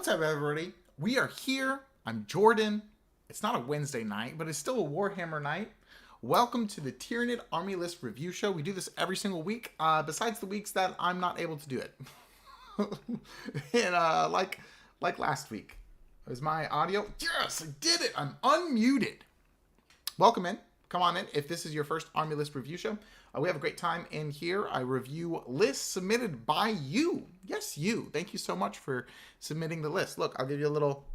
What's up, everybody? We are here. I'm Jordan. It's not a Wednesday night, but it's still a Warhammer night. Welcome to the Tyranid Army List Review Show. We do this every single week, besides the weeks that I'm not able to do it. And like last week. Is my audio? Yes, I did it. I'm unmuted. Welcome in. Come on in. If this is your first Army List Review Show, we have a great time in here. I review lists submitted by you. Yes, you. Thank you so much for submitting the list. Look, I'll give you a little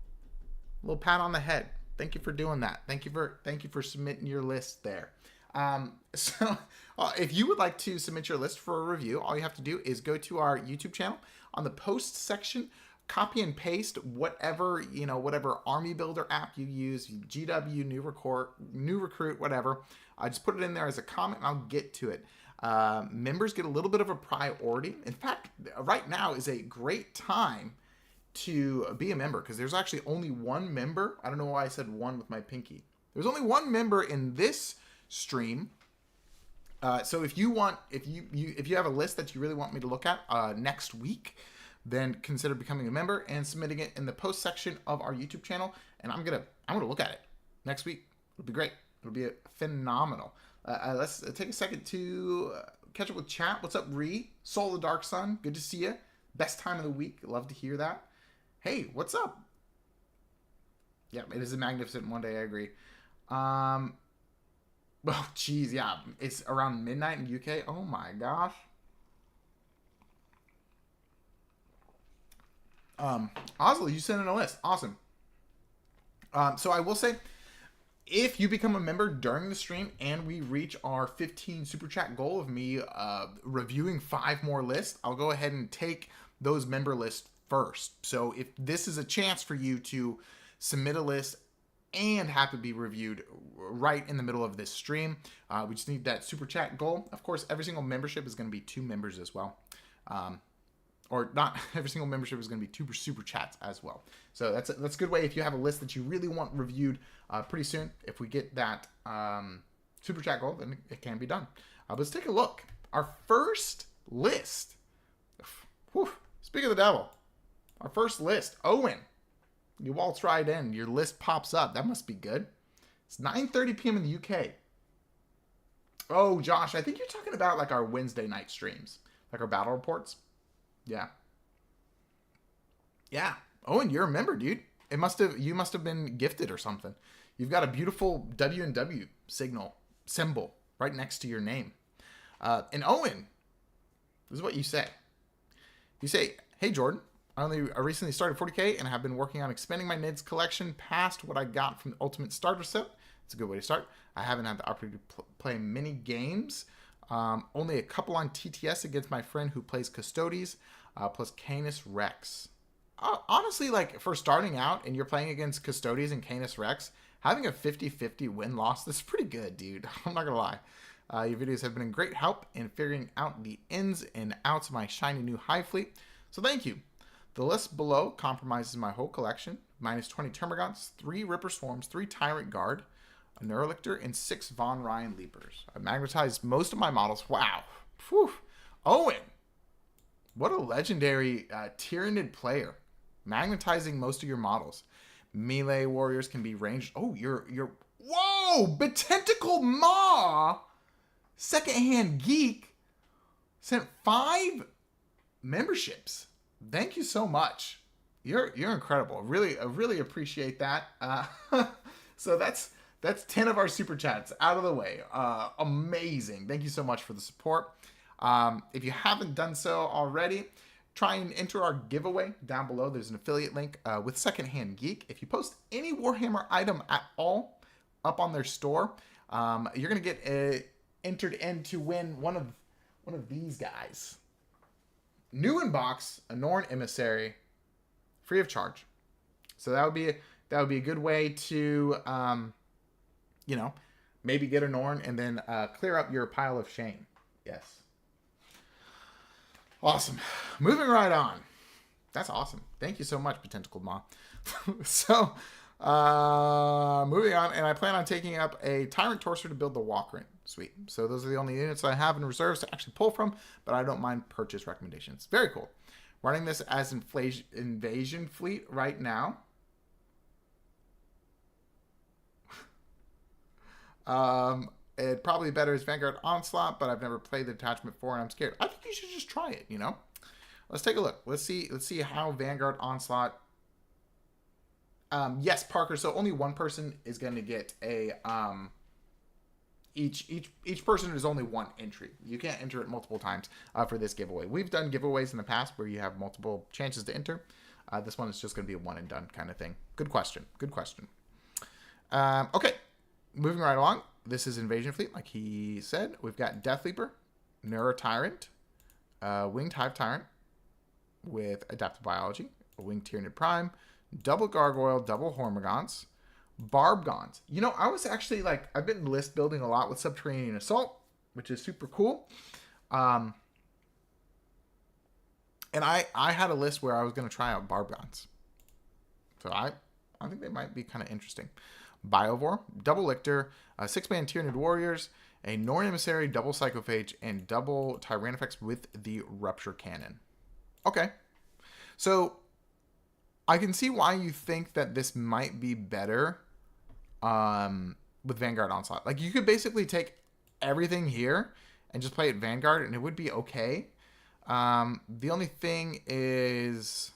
pat on the head. Thank you for doing that. Thank you for submitting your list there. If you would like to submit your list for a review, all you have to do is go to our YouTube channel. On the post section, copy and paste whatever army builder app you use, GW, new recruit, whatever. I just put it in there as a comment and I'll get to it. Members get a little bit of a priority. In fact, right now is a great time to be a member because there's actually only one member. I don't know why I said one with my pinky. There's only one member in this stream. So if you have a list that you really want me to look at next week, then consider becoming a member and submitting it in the post section of our YouTube channel. And I'm gonna look at it next week. It'll be great. It'll be phenomenal. Let's take a second to catch up with chat. What's up, Ree? Soul of the Dark Sun. Good to see you. Best time of the week. Love to hear that. Hey, what's up? Yeah, it is a magnificent one day. I agree. Well, geez, yeah. It's around midnight in UK. Oh my gosh. Oslo, you sent in a list. Awesome. So I will say, if you become a member during the stream and we reach our 15 super chat goal of me reviewing 5 more lists, I'll go ahead and take those member lists first. So if this is a chance for you to submit a list and have to be reviewed right in the middle of this stream, we just need that super chat goal. Of course, every single membership is going to be 2 members as well. Or not every single membership is going to be 2 super chats as well. So that's a good way if you have a list that you really want reviewed pretty soon. If we get that super chat goal, then it can be done. Let's take a look. Our first list. Whew, speak of the devil. Our first list. Owen. You waltz right in. Your list pops up. That must be good. It's 9:30 p.m. in the UK. Oh, Josh, I think you're talking about like our Wednesday night streams. Like our battle reports. Yeah. Yeah. Owen, you're a member, dude. You must have been gifted or something. You've got a beautiful W&W symbol right next to your name. And Owen, this is what you say. You say, "Hey Jordan, I recently started 40K and have been working on expanding my NIDS collection past what I got from the Ultimate Starter Set. It's a good way to start. I haven't had the opportunity to play many games. Only a couple on TTS against my friend who plays Custodes, plus Canis Rex. Honestly, like, for starting out and you're playing against Custodes and Canis Rex, having a 50-50 win-loss, that's pretty good, dude. I'm not gonna lie. Your videos have been a great help in figuring out the ins and outs of my shiny new Hive Fleet, so thank you. The list below compromises my whole collection, minus 20 Termagants, 3 Ripper Swarms, 3 Tyrant Guard, a Neurolictor, and 6 Von Ryan Leapers. I magnetized most of my models. Wow. Whew. Owen. What a legendary Tyranid player. Magnetizing most of your models. Melee warriors can be ranged. Oh, you're... Whoa! Betentacle Maw! Secondhand Geek sent 5 memberships. Thank you so much. You're incredible. I really appreciate that. So that's 10 of our super chats out of the way. Amazing. Thank you so much for the support. If you haven't done so already, try and enter our giveaway down below. There's an affiliate link with Secondhand Geek. If you post any Warhammer item at all up on their store, you're going to get entered in to win one of these guys. New in box, a Norn Emissary, free of charge. So that would be a good way to maybe get a Norn and then clear up your pile of shame. Yes. Awesome. Moving right on. That's awesome. Thank you so much, Potential Ma. So, moving on, and I plan on taking up a Tyrant Torso to build the Walker in. Sweet. So those are the only units I have in reserves to actually pull from, but I don't mind purchase recommendations. Very cool. running this as invasion fleet right now. It probably better as Vanguard Onslaught, but I've never played the detachment before, and I'm scared. I think you should just try it, you know? Let's take a look. Let's see how Vanguard Onslaught... yes, Parker, so only one person is going to get a... Each person is only one entry. You can't enter it multiple times for this giveaway. We've done giveaways in the past where you have multiple chances to enter. This one is just going to be a one and done kind of thing. Good question. Good question. Okay. Moving right along, this is Invasion Fleet, like he said. We've got Death Leaper, Neuro Tyrant, Winged Hive Tyrant with Adaptive Biology, a Winged Tyranid Prime, double Gargoyle, double Hormagaunts, Barbgons. You know, I was actually like, I've been list building a lot with Subterranean Assault, which is super cool. And I had a list where I was going to try out Barbgons. So I think they might be kind of interesting. Biovore, double Lictor, 6-man Tyranid Warriors, a Norn Emissary, double Psychophage, and double Tyrannifex with the Rupture Cannon. Okay. So, I can see why you think that this might be better with Vanguard Onslaught. Like, you could basically take everything here and just play it Vanguard, and it would be okay. The only thing is...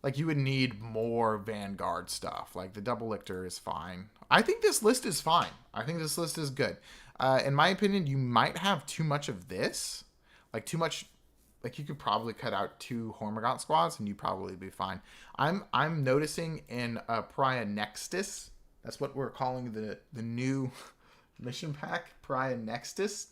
like, you would need more Vanguard stuff. Like, the double Lictor is fine. I think this list is fine. I think this list is good. In my opinion, you might have too much of this. Like, too much... like, you could probably cut out 2 Hormagaunt squads, and you'd probably be fine. I'm noticing in Pariah Nexus, that's what we're calling the new mission pack, Pariah Nexus.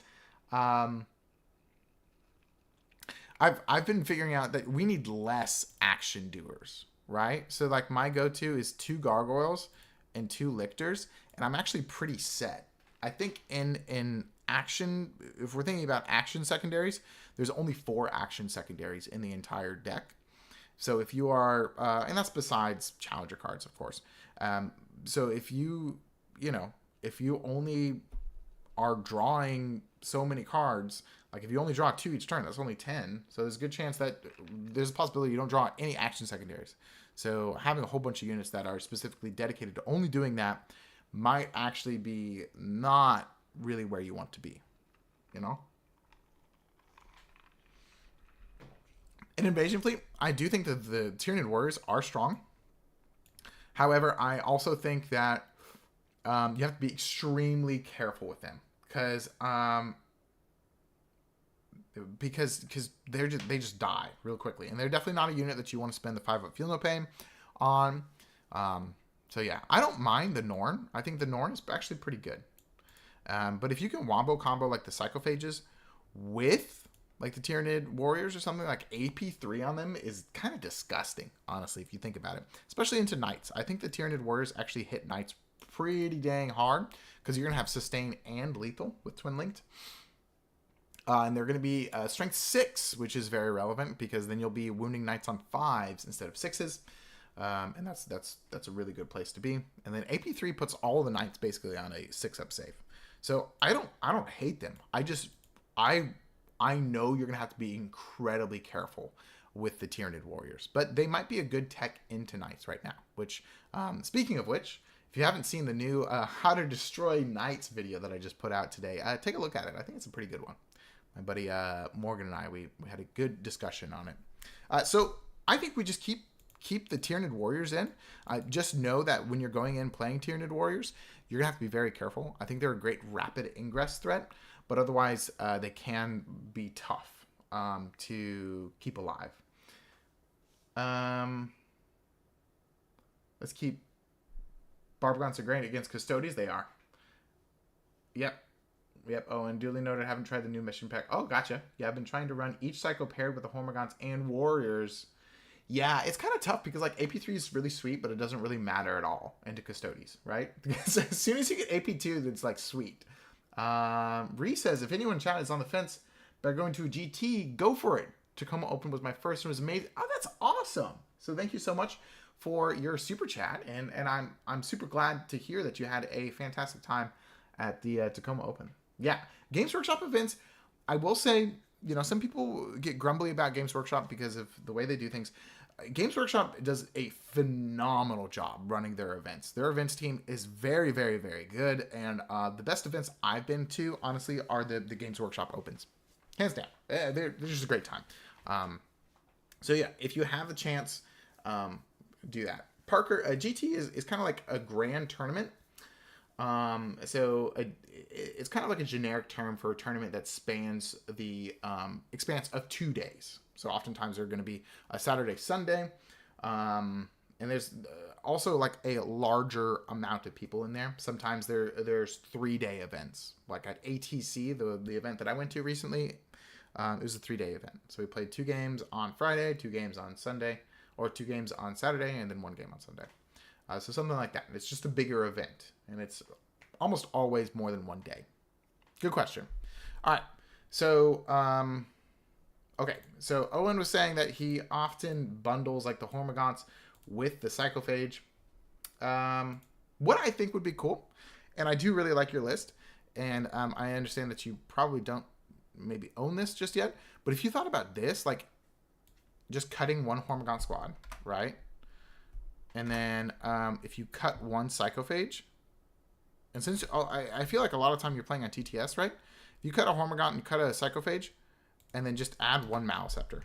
I've been figuring out that we need less action doers, right? So, like, my go-to is 2 Gargoyles and 2 Lictors, and I'm actually pretty set. I think in action, if we're thinking about action secondaries, there's only 4 action secondaries in the entire deck. So if you are, and that's besides challenger cards, of course. So if you only are drawing so many cards, like if you only draw 2 each turn, that's only 10. So there's a good chance that there's a possibility you don't draw any action secondaries. So having a whole bunch of units that are specifically dedicated to only doing that might actually be not really where you want to be, you know? In Invasion Fleet, I do think that the Tyranid Warriors are strong. However, I also think that you have to be extremely careful with them because they just die real quickly, and they're definitely not a unit that you want to spend the 5 up Feel No Pain on. So yeah, I don't mind the Norn. I think the Norn is actually pretty good. But if you can wombo combo like the Psychophages with like the Tyranid Warriors or something, like AP3 on them is kind of disgusting, honestly, if you think about it. Especially into Knights. I think the Tyranid Warriors actually hit Knights pretty dang hard because you're going to have Sustain and Lethal with Twin Linked. And they're going to be Strength 6, which is very relevant because then you'll be wounding Knights on 5s instead of 6s. And that's a really good place to be. And then AP3 puts all of the Knights basically on a 6-up save. So I don't hate them. I know you're going to have to be incredibly careful with the Tyranid Warriors. But they might be a good tech into Knights right now. Which, speaking of which, if you haven't seen the new How to Destroy Knights video that I just put out today, take a look at it. I think it's a pretty good one. My buddy Morgan and I, we had a good discussion on it. So I think we just keep the Tyranid Warriors in. Just know that when you're going in playing Tyranid Warriors, you're going to have to be very careful. I think they're a great rapid ingress threat, but otherwise they can be tough to keep alive. Let's keep Barbgons are great against Custodies. They are. Yep. Oh, and duly noted, I haven't tried the new mission pack. Oh, gotcha. Yeah, I've been trying to run each cycle paired with the Hormagons and Warriors. Yeah, it's kind of tough because like AP3 is really sweet, but it doesn't really matter at all into Custodies, right? Because as soon as you get AP2, it's like sweet. Ree says, if anyone in chat is on the fence about going to a GT, go for it. Tacoma Open was my first and was amazing. Oh, that's awesome. So thank you so much for your super chat, and I'm super glad to hear that you had a fantastic time at the Tacoma Open. Yeah, Games Workshop events, I will say some people get grumbly about Games Workshop because of the way they do things. Games Workshop does a phenomenal job running their events. Their events team is very, very, very good. And the best events I've been to, honestly, are the Games Workshop Opens. Hands down. They're just a great time. So yeah, if you have the chance, do that. Parker, GT is kind of like a grand tournament. It's kind of like a generic term for a tournament that spans the expanse of 2 days. So oftentimes they're going to be a Saturday, Sunday. And there's also like a larger amount of people in there. Sometimes there's 3-day events. Like at ATC, the event that I went to recently, it was a 3-day event. So we played 2 games on Friday, 2 games on Sunday, or 2 games on Saturday, and then 1 game on Sunday. So something like that. It's just a bigger event, and it's almost always more than 1 day. Good question. All right. So, okay. So Owen was saying that he often bundles like the Hormagaunts with the Psychophage. What I think would be cool, and I do really like your list, and I understand that you probably don't maybe own this just yet, but if you thought about this, like just cutting 1 Hormagaunt squad, right? And then if you cut 1 Psychophage, and since I feel like a lot of time you're playing on TTS, right? If you cut a Hormagaunt and cut a Psychophage, and then just add 1 Maleceptor.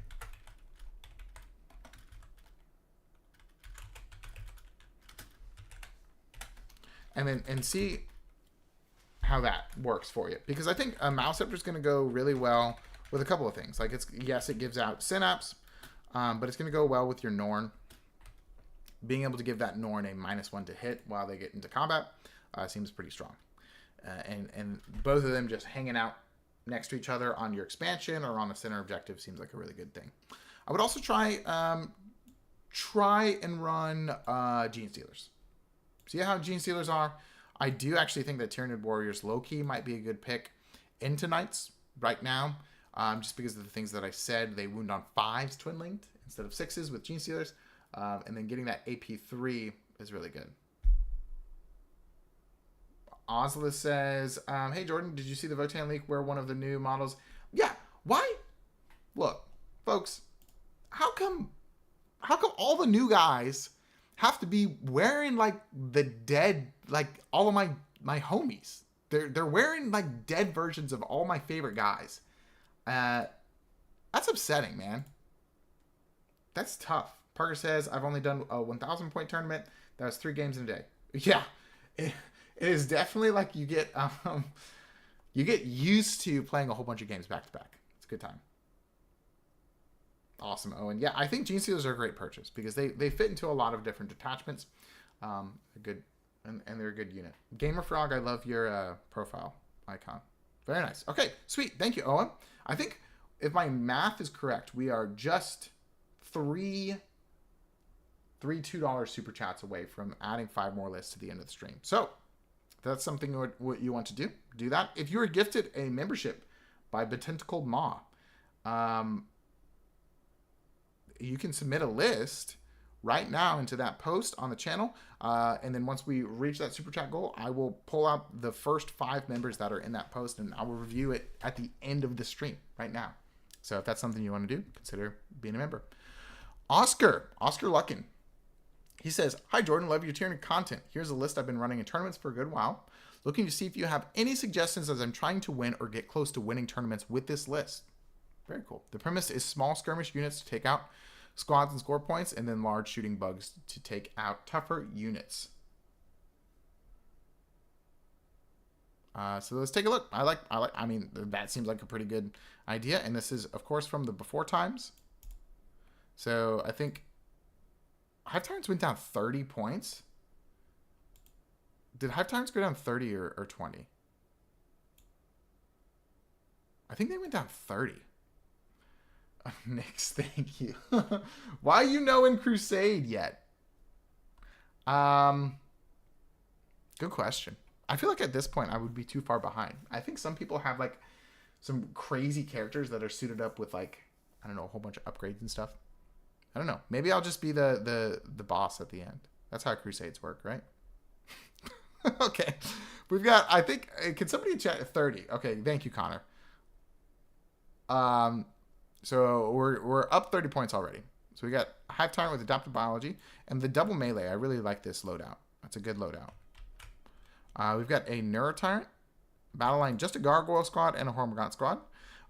And see how that works for you. Because I think a Maleceptor is going to go really well with a couple of things. Like, yes, it gives out Synapse, but it's going to go well with your Norn. Being able to give that Norn a -1 to hit while they get into combat seems pretty strong. And both of them just hanging out next to each other on your expansion or on the center objective seems like a really good thing. I would also try and run Gene Stealers. See how Gene Stealers are? I do actually think that Tyranid Warriors low-key might be a good pick into Knights right now, just because of the things that I said. They wound on 5s twin-linked instead of 6s with Gene Stealers, and then getting that AP3 is really good. Oelith says, hey, Jordan, did you see the Votan leak where one of the new models... Yeah, why? Look, folks, how come all the new guys have to be wearing, like, the dead, like, all of my homies? They're wearing, like, dead versions of all my favorite guys. That's upsetting, man. That's tough. Parker says, I've only done a 1,000-point tournament. That was 3 games in a day. Yeah, it is definitely like you get used to playing a whole bunch of games back to back. It's a good time. Awesome, Owen. Yeah, I think Gene Stealers are a great purchase because they fit into a lot of different detachments. They're good, and they're a good unit. Gamer Frog, I love your profile icon. Very nice. Okay, sweet. Thank you, Owen. I think if my math is correct, we are just three $2 super chats away from adding 5 more lists to the end of the stream. So if that's something what you want to do that. If you were gifted a membership by Betentacled Maw, you can submit a list right now into that post on the channel. And then once we reach that super chat goal, I will pull out the first 5 members that are in that post, and I will review it at the end of the stream right now. So if that's something you want to do, consider being a member. Oscar Luckin. He says, hi, Jordan, love your Tyranid content. Here's a list I've been running in tournaments for a good while. Looking to see if you have any suggestions as I'm trying to win or get close to winning tournaments with this list. Very cool. The premise is small skirmish units to take out squads and score points, and then large shooting bugs to take out tougher units. So let's take a look. I mean, that seems like a pretty good idea. And this is, of course, from the before times. So I think Hive Tyrants went down 30 points. Did Hive Tyrants go down 30 or 20? I think they went down 30. Nix, thank you. Why you in Crusade yet? Good question. I feel like at this point I would be too far behind. I think some people have like some crazy characters that are suited up with like, I don't know, a whole bunch of upgrades and stuff. I don't know. Maybe I'll just be the boss at the end. That's how Crusades work, right? Okay. We've got, I think, can somebody chat 30? Okay, thank you, Connor. So we're up 30 points already. So we got Hive Tyrant with Adaptive Biology and the double melee. I really like this loadout. That's a good loadout. We've got a Neurotyrant, battle line, just a Gargoyle squad and a Hormigaunt squad.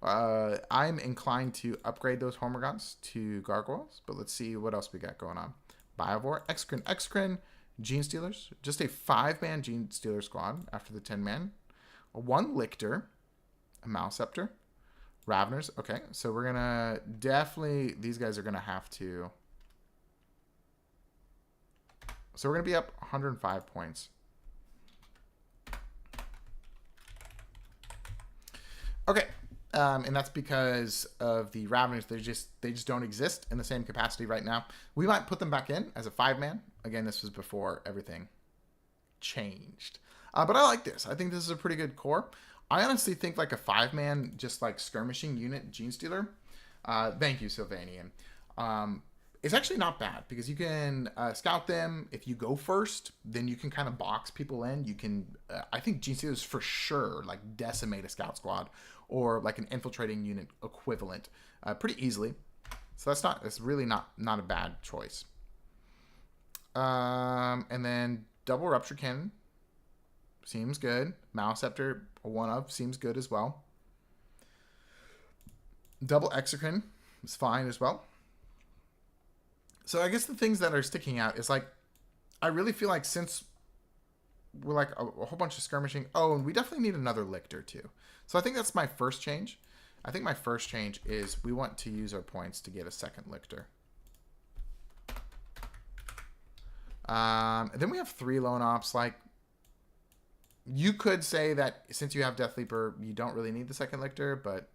I'm inclined to upgrade those Hormigants to Gargoyles, but let's see what else we got going on. Biovore, Exocrine, Gene Stealers, just a 5-man Gene Stealer squad after the 10-man. 1 Lictor, a Maleceptor, Raveners. Okay, so we're gonna definitely, these guys are gonna have to. So we're gonna be up 105 points. Okay, and that's because of the Raveners. They just don't exist in the same capacity right now. We might put them back in as a 5-man. Again, this was before everything changed. But I like this. I think this is a pretty good core. I honestly think like a 5-man, just like skirmishing unit Gene Stealer. Thank you, Sylvanian. It's actually not bad because you can scout them. If you go first, then you can kind of box people in. You can, I think Gene Stealers for sure like decimate a scout squad or like an infiltrating unit equivalent pretty easily. So that's really not a bad choice. And then double Rupture Cannon seems good. Maleceptor, a 1-up, seems good as well. Double Exocrine is fine as well. So I guess the things that are sticking out is like, I really feel like since we're like a whole bunch of skirmishing. Oh, and we definitely need another Lictor too. So I think that's my first change. I think my first change is we want to use our points to get a second Lictor. Then we have 3 lone ops. Like, you could say that since you have Death Leaper, you don't really need the second Lictor, but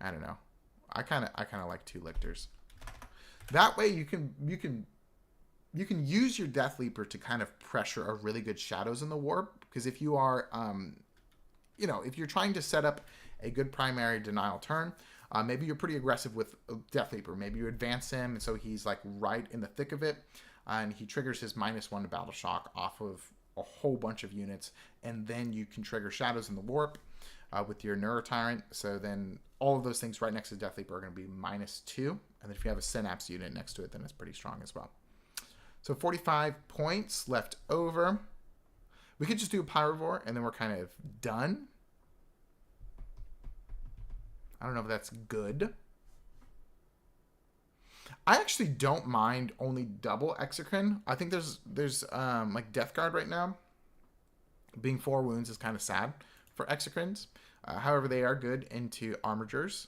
I don't know. I kind of like 2 Lictors. That way you can use your Death Leaper to kind of pressure a really good Shadows in the Warp, because if you are if you're trying to set up a good primary denial turn, maybe you're pretty aggressive with Death Leaper. Maybe you advance him, and so he's like right in the thick of it, and he triggers his -1 to Battle Shock off of a whole bunch of units, and then you can trigger Shadows in the Warp with your Neurotyrant. So then all of those things right next to Death Leaper are going to be -2, and then if you have a Synapse unit next to it, then it's pretty strong as well. So 45 points left over. We could just do a Pyrovore, and then we're kind of done. I don't know if that's good. I actually don't mind only double Exocrine. I think there's like Death Guard right now. Being 4 wounds is kind of sad for Exocrines. However, they are good into Armigers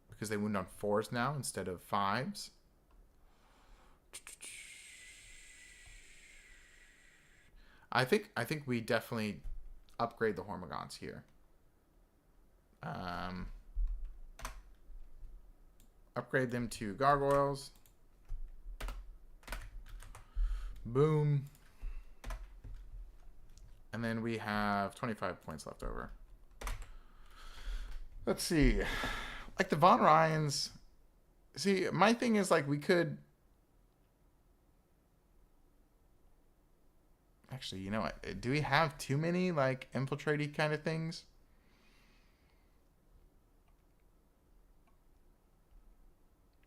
because they wound on 4s now instead of 5s. I think we definitely upgrade the Hormigons here. Upgrade them to Gargoyles. Boom. And then we have 25 points left over. Let's see. Like the Von Ryans. See, my thing is like we could... Actually, you know what? Do we have too many like infiltrate-y kind of things?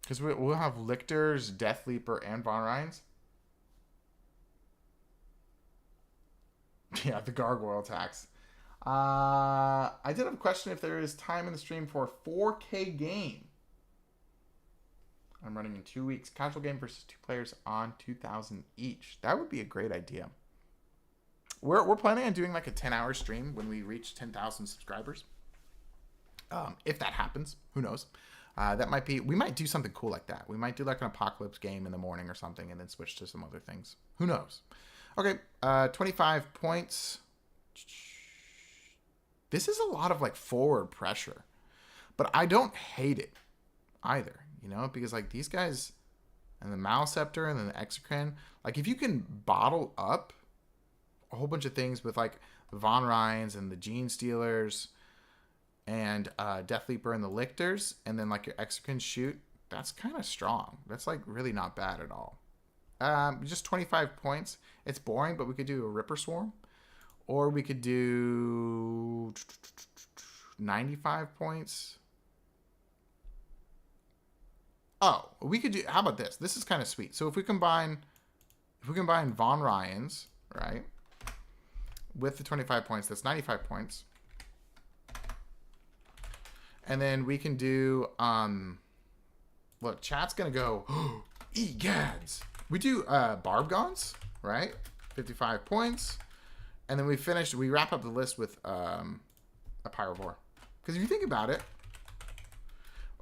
Because we'll have Lictors, Death Leaper, and Von Ryans. Yeah, the Gargoyle attacks. I did have a question if there is time in the stream for a 4K game. I'm running in 2 weeks. Casual game versus 2 players on 2,000 each. That would be a great idea. We're planning on doing like a 10-hour stream when we reach 10,000 subscribers. If that happens, who knows? That might be, we might do something cool like that. We might do like an apocalypse game in the morning or something and then switch to some other things. Who knows? Okay, 25 points. This is a lot of like forward pressure, but I don't hate it either, you know, because like these guys and the Maleceptor and then the Exocrine, like if you can bottle up a whole bunch of things with like the Von Ryans and the Gene Stealers and Death Leaper and the Lictors, and then like your Exocrine shoot, that's kind of strong. That's like really not bad at all. Just 25 points. It's boring, but we could do a Ripper Swarm, or we could do 95 points. Oh, we could do, how about this? This is kind of sweet. So if we combine Von Ryans, right, with the 25 points, that's 95 points. And then we can do, look, chat's going to go, egads. We do Barbgons, right? 55 points. And then we wrap up the list with a Pyrovore. Because if you think about it,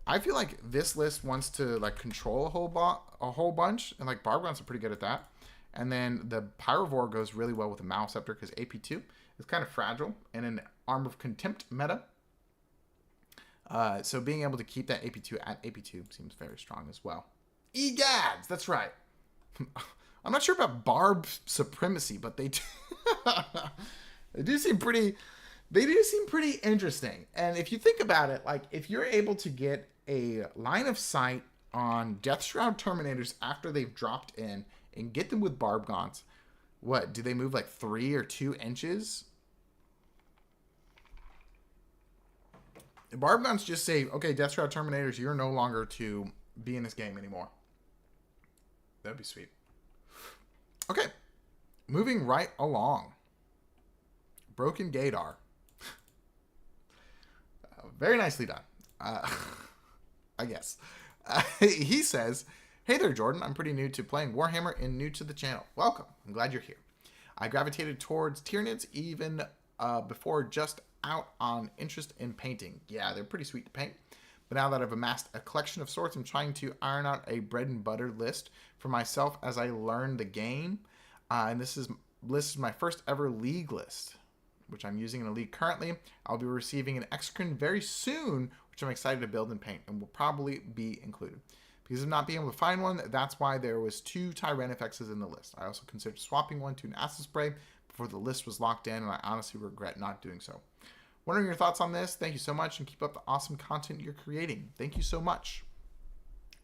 I feel like this list wants to like control a whole bunch, and like Barbgons are pretty good at that. And then the Pyrovore goes really well with the Maleceptor because AP2 is kind of fragile in an Arm of Contempt meta. So being able to keep that AP2 at AP2 seems very strong as well. Egads, that's right. I'm not sure about Barb supremacy, but they do seem pretty interesting. And if you think about it, like if you're able to get a line of sight on Death Shroud Terminators after they've dropped in and get them with Barbgons, what, do they move like 3 or 2 inches? The Barbgons just say, okay, Death Shroud Terminators, you're no longer to be in this game anymore. That'd be sweet. Okay, moving right along. Brokengaydar. Very nicely done. I guess. He says, hey there, Jordan. I'm pretty new to playing Warhammer and new to the channel. Welcome. I'm glad you're here. I gravitated towards Tyranids even before just out on interest in painting. Yeah, they're pretty sweet to paint. But now that I've amassed a collection of sorts, I'm trying to iron out a bread and butter list for myself as I learn the game. And this is my first ever league list, which I'm using in a league currently. I'll be receiving an Exocrine very soon, which I'm excited to build and paint, and will probably be included. Because of not being able to find one, that's why there was 2 Tyranifexes in the list. I also considered swapping one to an Acid Spray before the list was locked in, and I honestly regret not doing so. Wondering your thoughts on this. Thank you so much, and keep up the awesome content you're creating. Thank you so much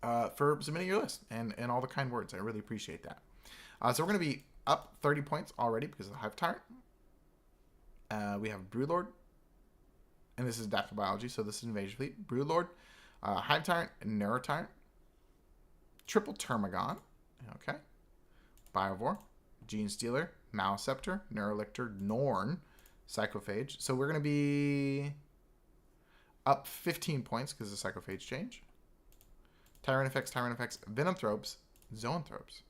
for submitting your list and all the kind words. I really appreciate that. So we're going to be up 30 points already because of the Hive Tyrant. We have Broodlord, and this is Adaptive Biology, so this is Invasion Fleet. Broodlord, Hive Tyrant, Neurotyrant, Triple Termagon, okay, Biovore, Gene Stealer, Maleceptor, Neurolictor, Norn, Psychophage. So we're going to be up 15 points because of the Psychophage change. Tyranifex, Venomthropes, Zoanthropes.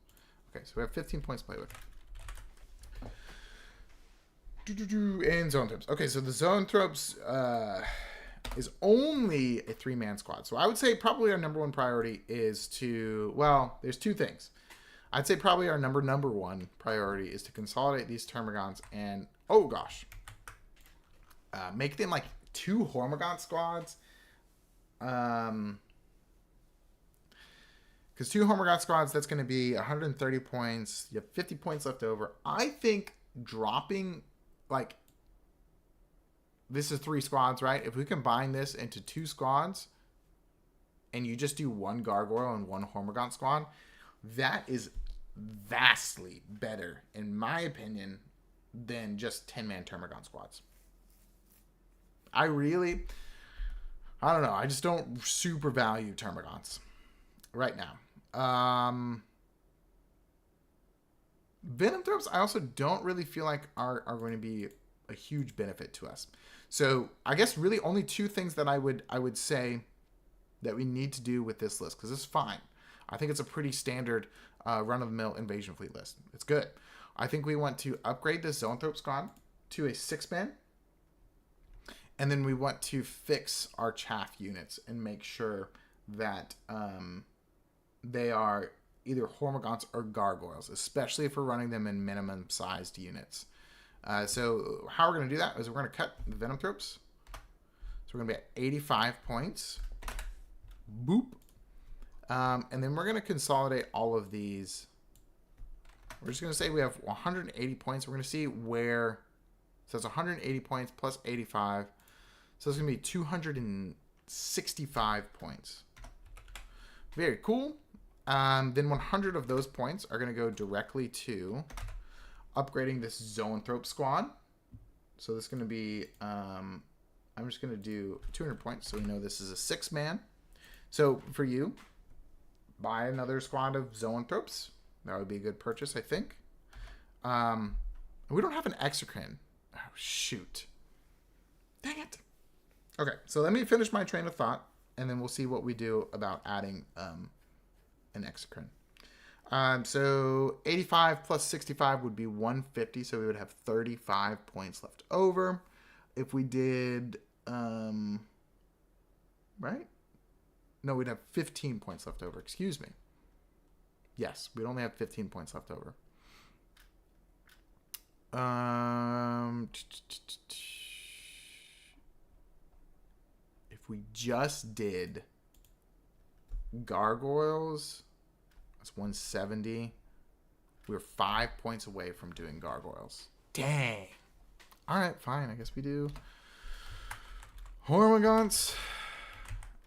Okay, so we have 15 points to play with. And Zoanthropes. Okay, so the Zoanthropes is only a 3-man squad. So I would say probably our number 1 priority is to, well, there's 2 things. I'd say probably our number 1 priority is to consolidate these Termagants and, oh gosh, make them like 2 Hormagant squads. Because 2 Hormagant squads, that's going to be 130 points. You have 50 points left over. I think dropping, like, this is 3 squads, right? If we combine this into 2 squads and you just do 1 Gargoyle and 1 Hormagant squad, that is vastly better, in my opinion, than just 10-man Termagant squads. I don't know. I just don't super value Termagants right now. Venomthropes, I also don't really feel like are going to be a huge benefit to us. So I guess really only 2 things that I would say that we need to do with this list, because it's fine. I think it's a pretty standard run-of-the-mill Invasion Fleet list. It's good. I think we want to upgrade this Zoanthrope squad to a 6-man. And then we want to fix our chaff units and make sure that they are either Hormagants or Gargoyles, especially if we're running them in minimum-sized units. So how we're going to do that is we're going to cut the Venomthropes. So we're going to be at 85 points. Boop. And then we're going to consolidate all of these. We're just going to say we have 180 points. We're going to see where. So it's 180 points plus 85. So it's going to be 265 points. Very cool. Then 100 of those points are going to go directly to upgrading this Zoanthrope squad. So this is going to be, I'm just going to do 200 points so we know this is a 6-man. So for you, buy another squad of zoanthropes. That would be a good purchase, I think. We don't have an exocrine. Oh, shoot. Dang it. Okay, so let me finish my train of thought, and then we'll see what we do about adding an exocrine. So 85 plus 65 would be 150, so we would have 35 points left over. If we did, right? No, we'd have 15 points left over. Excuse me. Yes, we'd only have 15 points left over. If we just did gargoyles, that's 170. We were 5 points away from doing gargoyles. Dang. All right, fine. I guess we do Hormagaunts.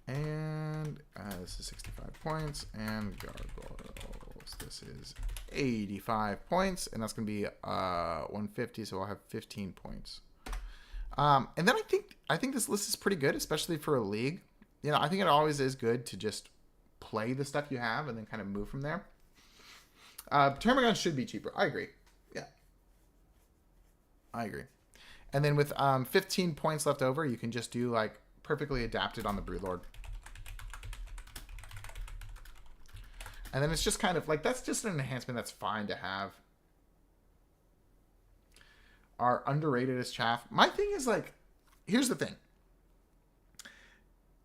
And this is 65 points. And gargoyles. This is 85 points. And that's going to be 150. So I'll have 15 points. And then I think this list is pretty good, especially for a league. You know, I think it always is good to just play the stuff you have and then kind of move from there. Termagants should be cheaper. I agree. Yeah. I agree. And then with 15 points left over, you can just do like perfectly adapted on the Broodlord. And then it's just kind of like, that's just an enhancement that's fine to have. Are underrated as chaff. My thing is like, here's the thing.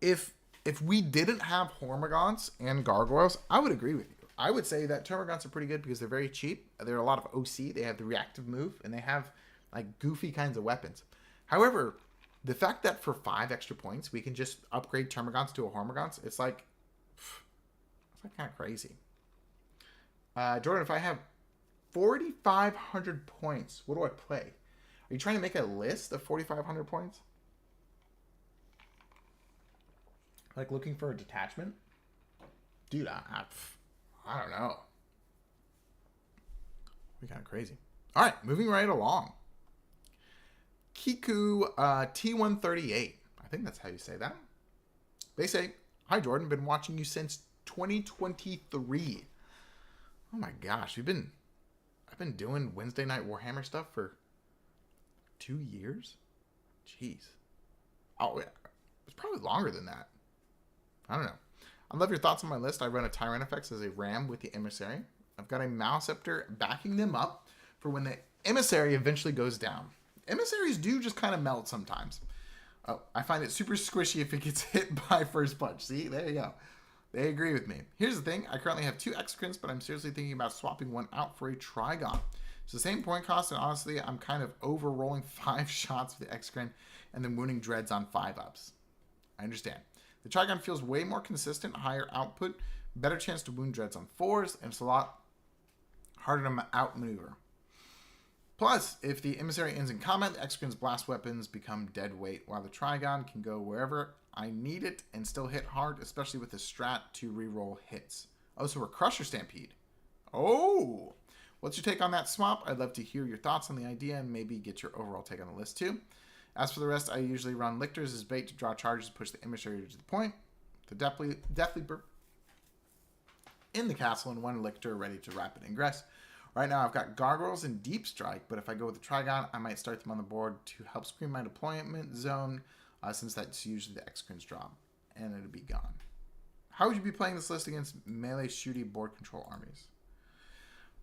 If we didn't have Hormagaunts and Gargoyles, I would agree with you. I would say that Termagants are pretty good because they're very cheap. They're a lot of OC. They have the reactive move, and they have like goofy kinds of weapons. However, the fact that for 5 extra points we can just upgrade Termagants to a Hormagaunts, it's like kind of crazy. Jordan, if I have 4,500 points, what do I play? Are you trying to make a list of 4,500 points? Like looking for a detachment? Dude, I don't know. We're kind of crazy. All right, moving right along. Kiku T138. I think that's how you say that. They say, "Hi Jordan, been watching you since 2023." Oh my gosh, I've been doing Wednesday night Warhammer stuff for 2 years? Jeez. Oh, yeah. It's probably longer than that. I don't know. I love your thoughts on my list. I run a Tyranid as a ram with the Emissary. I've got a Malceptor backing them up for when the Emissary eventually goes down. Emissaries do just kind of melt sometimes. Oh, I find it super squishy if it gets hit by first punch. See, there you go. They agree with me. Here's the thing. I currently have 2 Exocrines, but I'm seriously thinking about swapping one out for a Trigon. It's the same point cost, and honestly, I'm kind of over-rolling 5 shots with the Exocrine and then wounding Dreads on 5-ups. I understand. The Trigon feels way more consistent, higher output, better chance to wound Dreads on 4s, and it's a lot harder to outmaneuver. Plus, if the Emissary ends in combat, the Exocrine's blast weapons become dead weight, while the Trigon can go wherever I need it and still hit hard, especially with the strat to reroll hits. Oh, so we're Crusher Stampede. Oh! What's your take on that swap? I'd love to hear your thoughts on the idea and maybe get your overall take on the list too. As for the rest, I usually run Lictors as bait to draw charges, push the Emissary to the point. The Death Leaper in the castle and 1 Lictor ready to rapid ingress. Right now I've got Gargoyles and Deep Strike, but if I go with the Trigon, I might start them on the board to help screen my deployment zone, since that's usually the Exocrine's job, and it'll be gone. How would you be playing this list against melee shooty board control armies?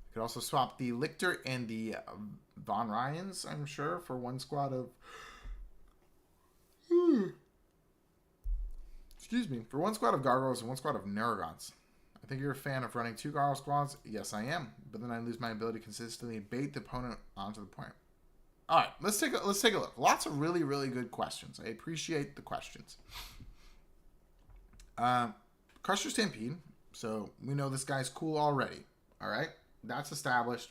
You could also swap the Lictor and the Von Ryans, I'm sure, for 1 squad of... Excuse me. For 1 squad of Gargoyles and 1 squad of Neurogons. I think you're a fan of running 2 Gargoyle squads. Yes, I am. But then I lose my ability to consistently bait the opponent onto the point. All right, let's take a look. Lots of really, really good questions. I appreciate the questions. Crusher Stampede. So we know this guy's cool already. All right, that's established.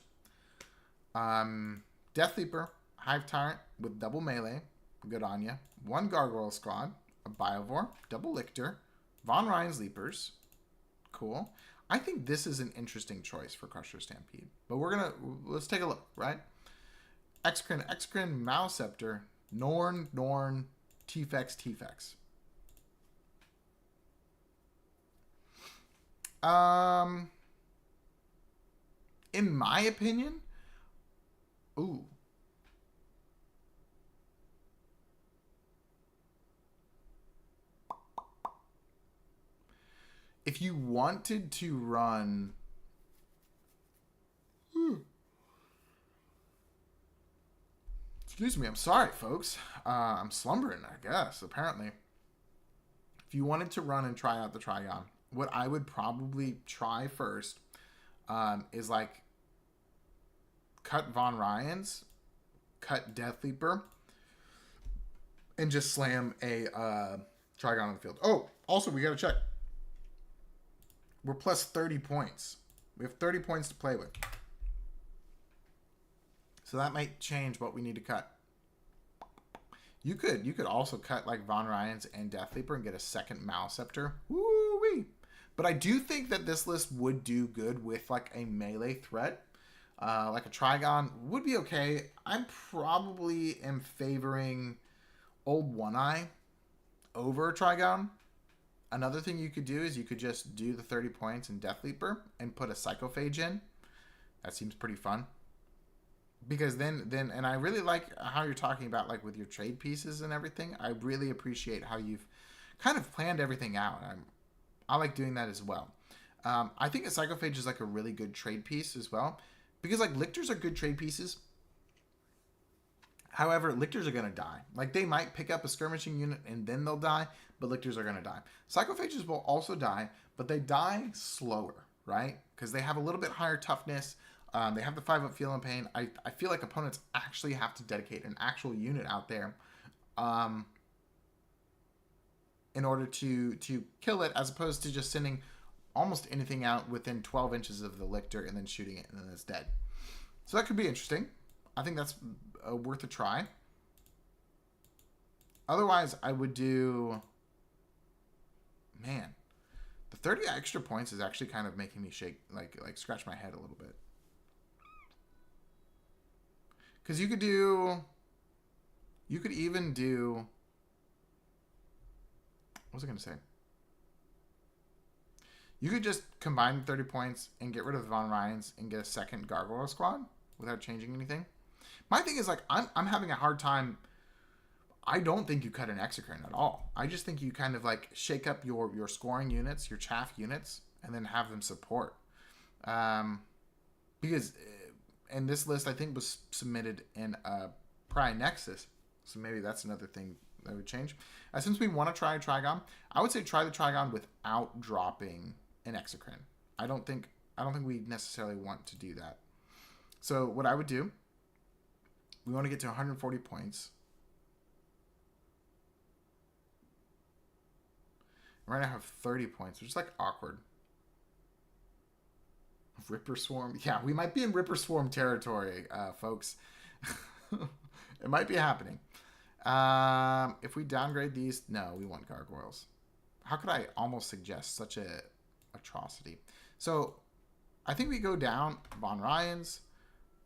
Death Leaper, Hive Tyrant with double melee. Good on ya. 1 Gargoyle squad, a Biovore, double Lictor, Von Ryan's Leapers. Cool. I think this is an interesting choice for Crusher Stampede. But let's take a look, right? Exocrine, Malceptor, Norn, Tefex. Um, in my opinion, ooh. If you wanted to run... Excuse me, I'm sorry, folks. I'm slumbering, I guess, apparently. If you wanted to run and try out the Trigon, what I would probably try first is like cut Von Ryans, cut Deathleaper, and just slam a Trigon on the field. Oh, also, we got to check. We're plus 30 points. We have 30 points to play with. So that might change what we need to cut. You could also cut like Von Ryans and Deathleaper and get a second Maleceptor. Woo-wee! But I do think that this list would do good with like a melee threat. Like a Trigon would be okay. I probably am favoring Old One-Eye over Trigon. Another thing you could do is you could just do the 30 points in Deathleaper and put a Psychophage in. That seems pretty fun. Because then, and I really like how you're talking about like with your trade pieces and everything. I really appreciate how you've kind of planned everything out. I like doing that as well. I think a Psychophage is like a really good trade piece as well. Because like Lictors are good trade pieces. However, Lictors are going to die. Like they might pick up a skirmishing unit and then they'll die. But Lictors are going to die. Psychophages will also die. But they die slower, right? Because they have a little bit higher toughness. They have the 5-up feel and pain. I feel like opponents actually have to dedicate an actual unit out there in order to kill it, as opposed to just sending almost anything out within 12 inches of the Lictor and then shooting it and then it's dead. So that could be interesting. I think that's worth a try. Otherwise, I would do... Man, the 30 extra points is actually kind of making me shake, like scratch my head a little bit. Because you could even do, what was I going to say? You could just combine the 30 points and get rid of the Von Ryans and get a second Gargoyle Squad without changing anything. My thing is, like, I'm having a hard time. I don't think you cut an Exocrine at all. I just think you kind of, like, shake up your scoring units, your chaff units, and then have them support. Because... And this list, I think, was submitted in Pry Nexus. So maybe that's another thing that would change. Since we want to try a Trigon, I would say try the Trigon without dropping an Exocrine. I don't think we necessarily want to do that. So what I would do, we want to get to 140 points. Right now I have 30 points, which is like awkward. Ripper Swarm. Yeah, we might be in Ripper Swarm territory, folks. It might be happening. If we downgrade these... No, we want Gargoyles. How could I almost suggest such a atrocity? So, I think we go down Von Ryans,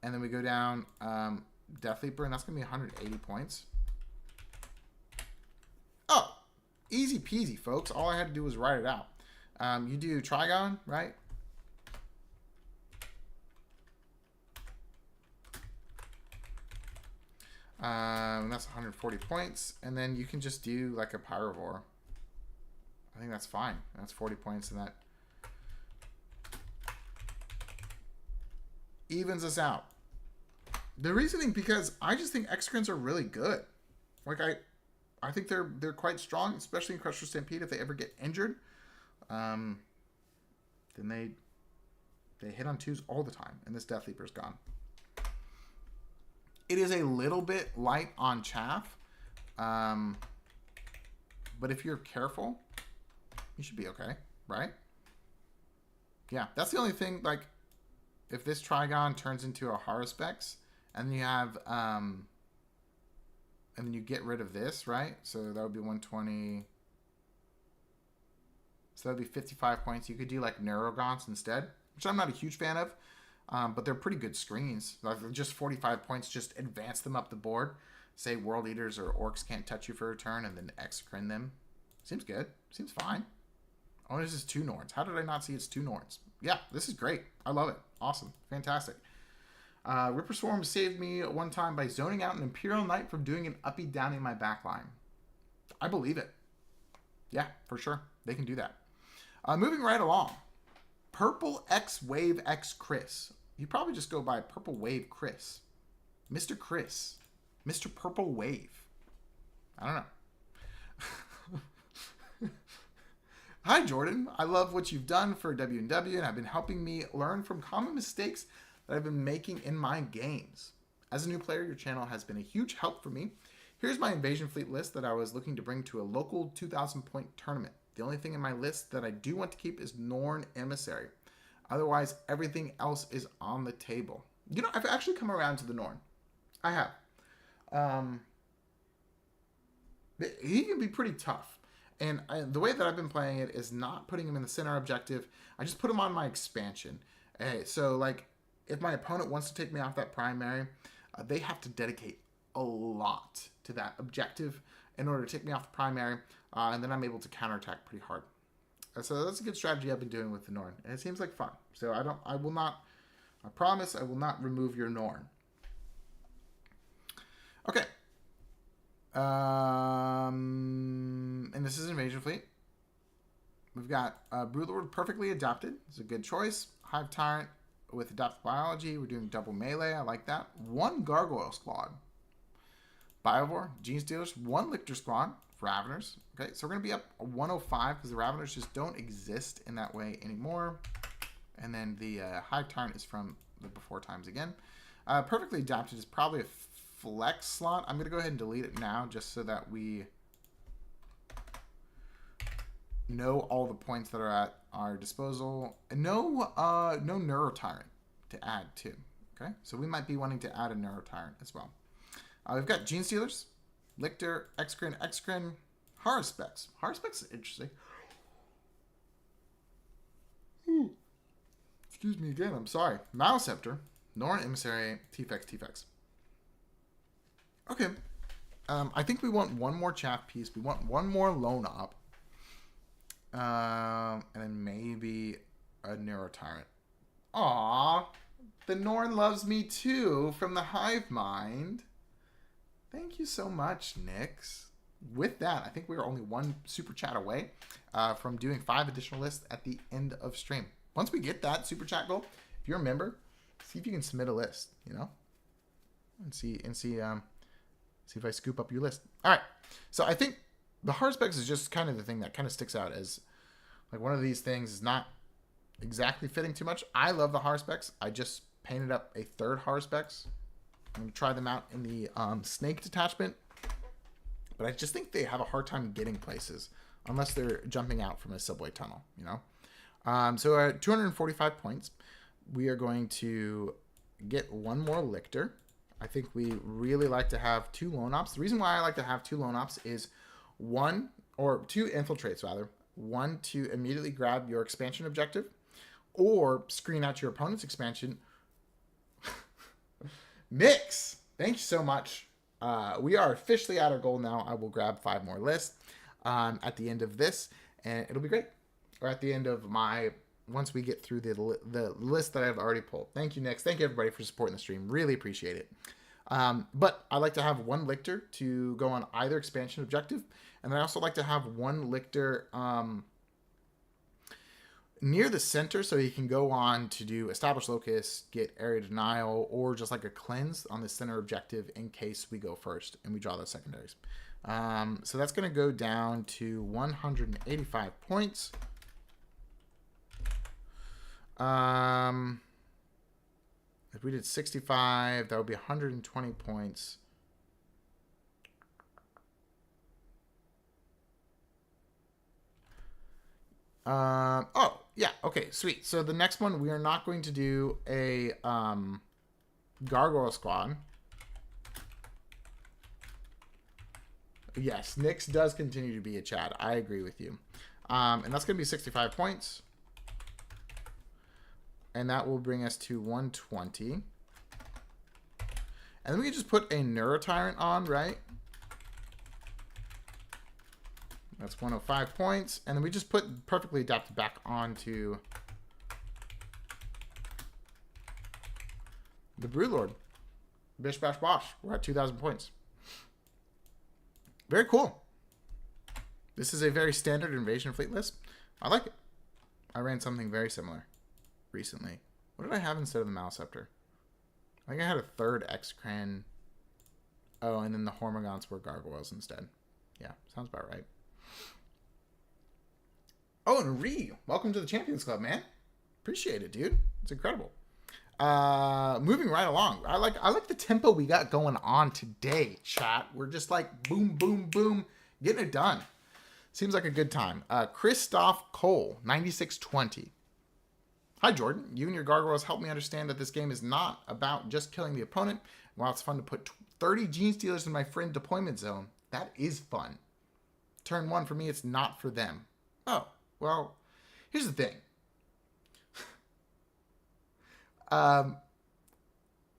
and then we go down Deathleaper, and that's going to be 180 points. Oh! Easy peasy, folks. All I had to do was write it out. You do Trigon, right? That's 140 points. And then you can just do like a Pyrovore. I think that's fine. That's 40 points, and that evens us out. The reasoning, because I just think Exocrines are really good. Like I think they're quite strong, especially in Crusher Stampede. If they ever get injured, then they hit on 2s all the time, and this Deathleaper's gone. It is a little bit light on chaff, but if you're careful, you should be okay, right? Yeah, that's the only thing. Like, if this Trigon turns into a Haruspex, and you have, and then you get rid of this, right? So that would be 120. So that would be 55 points. You could do like Neurogons instead, which I'm not a huge fan of. But they're pretty good screens. Like just 45 points, just advance them up the board. Say World Eaters or Orcs can't touch you for a turn, and then Exocrine them. Seems good. Seems fine. Oh, this is 2 Norns. How did I not see it's 2 Norns? Yeah, this is great. I love it. Awesome. Fantastic. Ripper Swarm saved me one time by zoning out an Imperial Knight from doing an uppy down in my backline. I believe it. Yeah, for sure. They can do that. Moving right along. Purple X Wave X Chris. You probably just go by Purple Wave Chris. Mr. Chris. Mr. Purple Wave. I don't know. Hi, Jordan. I love what you've done for W&W and have been helping me learn from common mistakes that I've been making in my games. As a new player, your channel has been a huge help for me. Here's my invasion fleet list that I was looking to bring to a local 2,000 point tournament. The only thing in my list that I do want to keep is Norn Emissary. Otherwise, everything else is on the table. You know, I've actually come around to the Norn. I have. He can be pretty tough. And the way that I've been playing it is not putting him in the center objective. I just put him on my expansion. So, like, if my opponent wants to take me off that primary, they have to dedicate a lot to that objective in order to take me off the primary, and then I'm able to counterattack pretty hard. So that's a good strategy I've been doing with the Norn, and it seems like fun. So I promise I will not remove your Norn. Okay. And this is Invasion Fleet. We've got Broodlord perfectly adapted. It's a good choice. Hive Tyrant with adaptive biology. We're doing double melee. I like that. 1 Gargoyle Squad. Biovore, Gene Stealers, 1 Lictor Squad, Raveners. Okay, so we're going to be up 105 because the Raveners just don't exist in that way anymore. And then the Hive Tyrant is from the before times again. Perfectly adapted is probably a flex slot. I'm going to go ahead and delete it now just so that we know all the points that are at our disposal. No Neurotyrant to add too. Okay, so we might be wanting to add a Neurotyrant as well. We've got Gene Stealers, Lictor, Excrin, Haruspex. Haruspex is interesting. Ooh. Excuse me again, I'm sorry. Maleceptor, Norn Emissary, T-Fex. Okay. I think we want 1 more chaff piece. We want 1 more lone op. And then maybe a Neurotyrant. Aww. The Norn loves me too from the Hive Mind. Thank you so much, Nix. With that, I think we are only 1 super chat away from doing 5 additional lists at the end of stream. Once we get that super chat goal, if you're a member, see if you can submit a list, you know, and see if I scoop up your list. All right. So I think the Haruspex is just kind of the thing that kind of sticks out as like one of these things is not exactly fitting too much. I love the Haruspex. I just painted up a 3rd Haruspex. I'm going to try them out in the snake detachment. But I just think they have a hard time getting places unless they're jumping out from a subway tunnel, you know? So at 245 points, we are going to get 1 more Lictor. I think we really like to have 2 lone ops. The reason why I like to have 2 lone ops is 2 infiltrates rather. 1 to immediately grab your expansion objective or screen out your opponent's expansion. Nix, thank you so much. We are officially at our goal now. I will grab 5 more lists at the end of this, and it'll be great. Or at the end of once we get through the list that I've already pulled. Thank you, Nix. Thank you, everybody, for supporting the stream. Really appreciate it. But I like to have 1 Lictor to go on either expansion objective, and I also like to have 1 Lictor near the center so he can go on to do Establish Locus, get Area Denial, or just like a cleanse on the center objective in case we go first and we draw those secondaries. So that's going to go down to 185 points. If we did 65, that would be 120 points. Oh, yeah, okay, sweet. So the next one, we are not going to do a Gargoyle Squad. Yes, Nyx does continue to be a Chad. I agree with you. And that's going to be 65 points. And that will bring us to 120. And then we can just put a Neurotyrant on, right? That's 105 points. And then we just put perfectly adapted back onto the Brewlord. Bish, bash, bosh. We're at 2,000 points. Very cool. This is a very standard invasion fleet list. I like it. I ran something very similar recently. What did I have instead of the Malceptor? I think I had a third X-Cran. Oh, and then the Hormagaunts were Gargoyles instead. Yeah, sounds about right. Oh, and Ree, welcome to the Champions Club, man. Appreciate it, dude. It's incredible. Moving right along. I like the tempo we got going on today, chat. We're just like boom, boom, boom, getting it done. Seems like a good time. Christoph Cole, 9620. Hi, Jordan. You and your Gargoyles help me understand that this game is not about just killing the opponent. While it's fun to put 30 Gene Stealers in my friend deployment zone, that is fun. Turn 1 for me, it's not for them. Oh, well, here's the thing.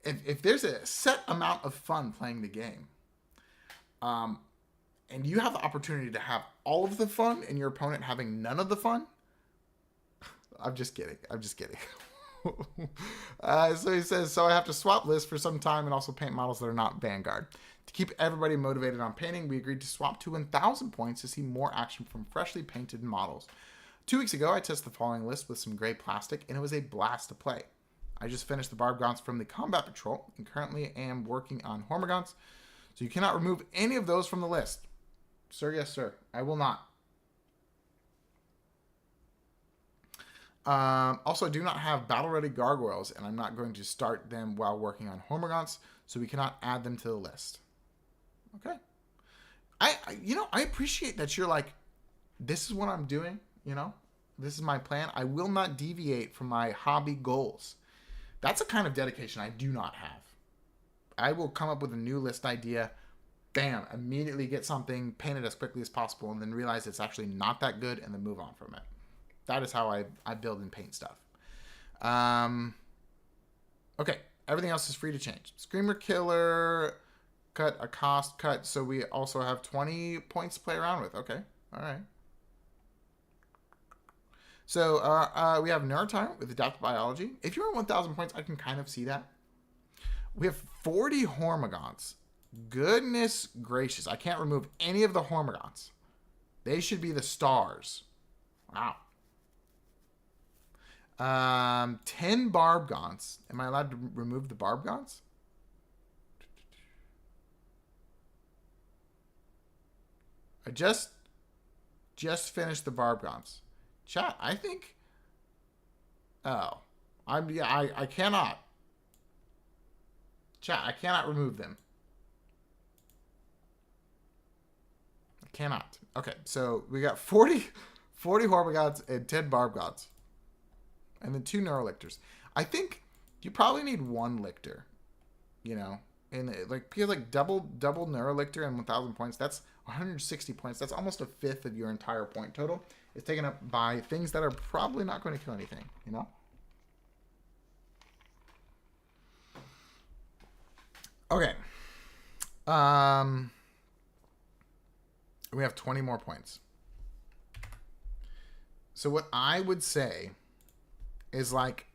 If there's a set amount of fun playing the game, and you have the opportunity to have all of the fun and your opponent having none of the fun, I'm just kidding. So he says, so I have to swap lists for some time and also paint models that are not Vanguard. To keep everybody motivated on painting, we agreed to swap to 1,000 points to see more action from freshly painted models. 2 weeks ago, I tested the following list with some gray plastic, and it was a blast to play. I just finished the Barbgaunts from the Combat Patrol, and currently am working on Hormagaunts, so you cannot remove any of those from the list. Sir, yes, sir. I will not. Also, I do not have battle-ready Gargoyles, and I'm not going to start them while working on Hormagaunts, so we cannot add them to the list. Okay. I appreciate that you're like, this is what I'm doing, This is my plan. I will not deviate from my hobby goals. That's a kind of dedication I do not have. I will come up with a new list idea, bam, immediately get something, paint it as quickly as possible, and then realize it's actually not that good, and then move on from it. That is how I build and paint stuff. Okay, everything else is free to change. Screamer Killer, cut a cost cut, so we also have 20 points to play around with. Okay, all right. So we have Neurotyrant with Adaptive Biology. If you're at 1,000 points, I can kind of see that. We have 40 Hormagaunts. Goodness gracious, I can't remove any of the Hormagaunts. They should be the stars. Wow. 10 Barbgaunts. Am I allowed to remove the Barbgaunts? I just finished the Barbgaunts. Chat, I think. Oh, I cannot. Chat, I cannot remove them. I cannot. Okay, so we got 40 Hormagaunts and 10 Barbgaunts. And then 2 Neurolictors. I think you probably need 1 Lictor. And because double Neurolictor and 1,000 points, that's 160 points. That's almost a fifth of your entire point total. It's taken up by things that are probably not going to kill anything, Okay. We have 20 more points. So what I would say is like,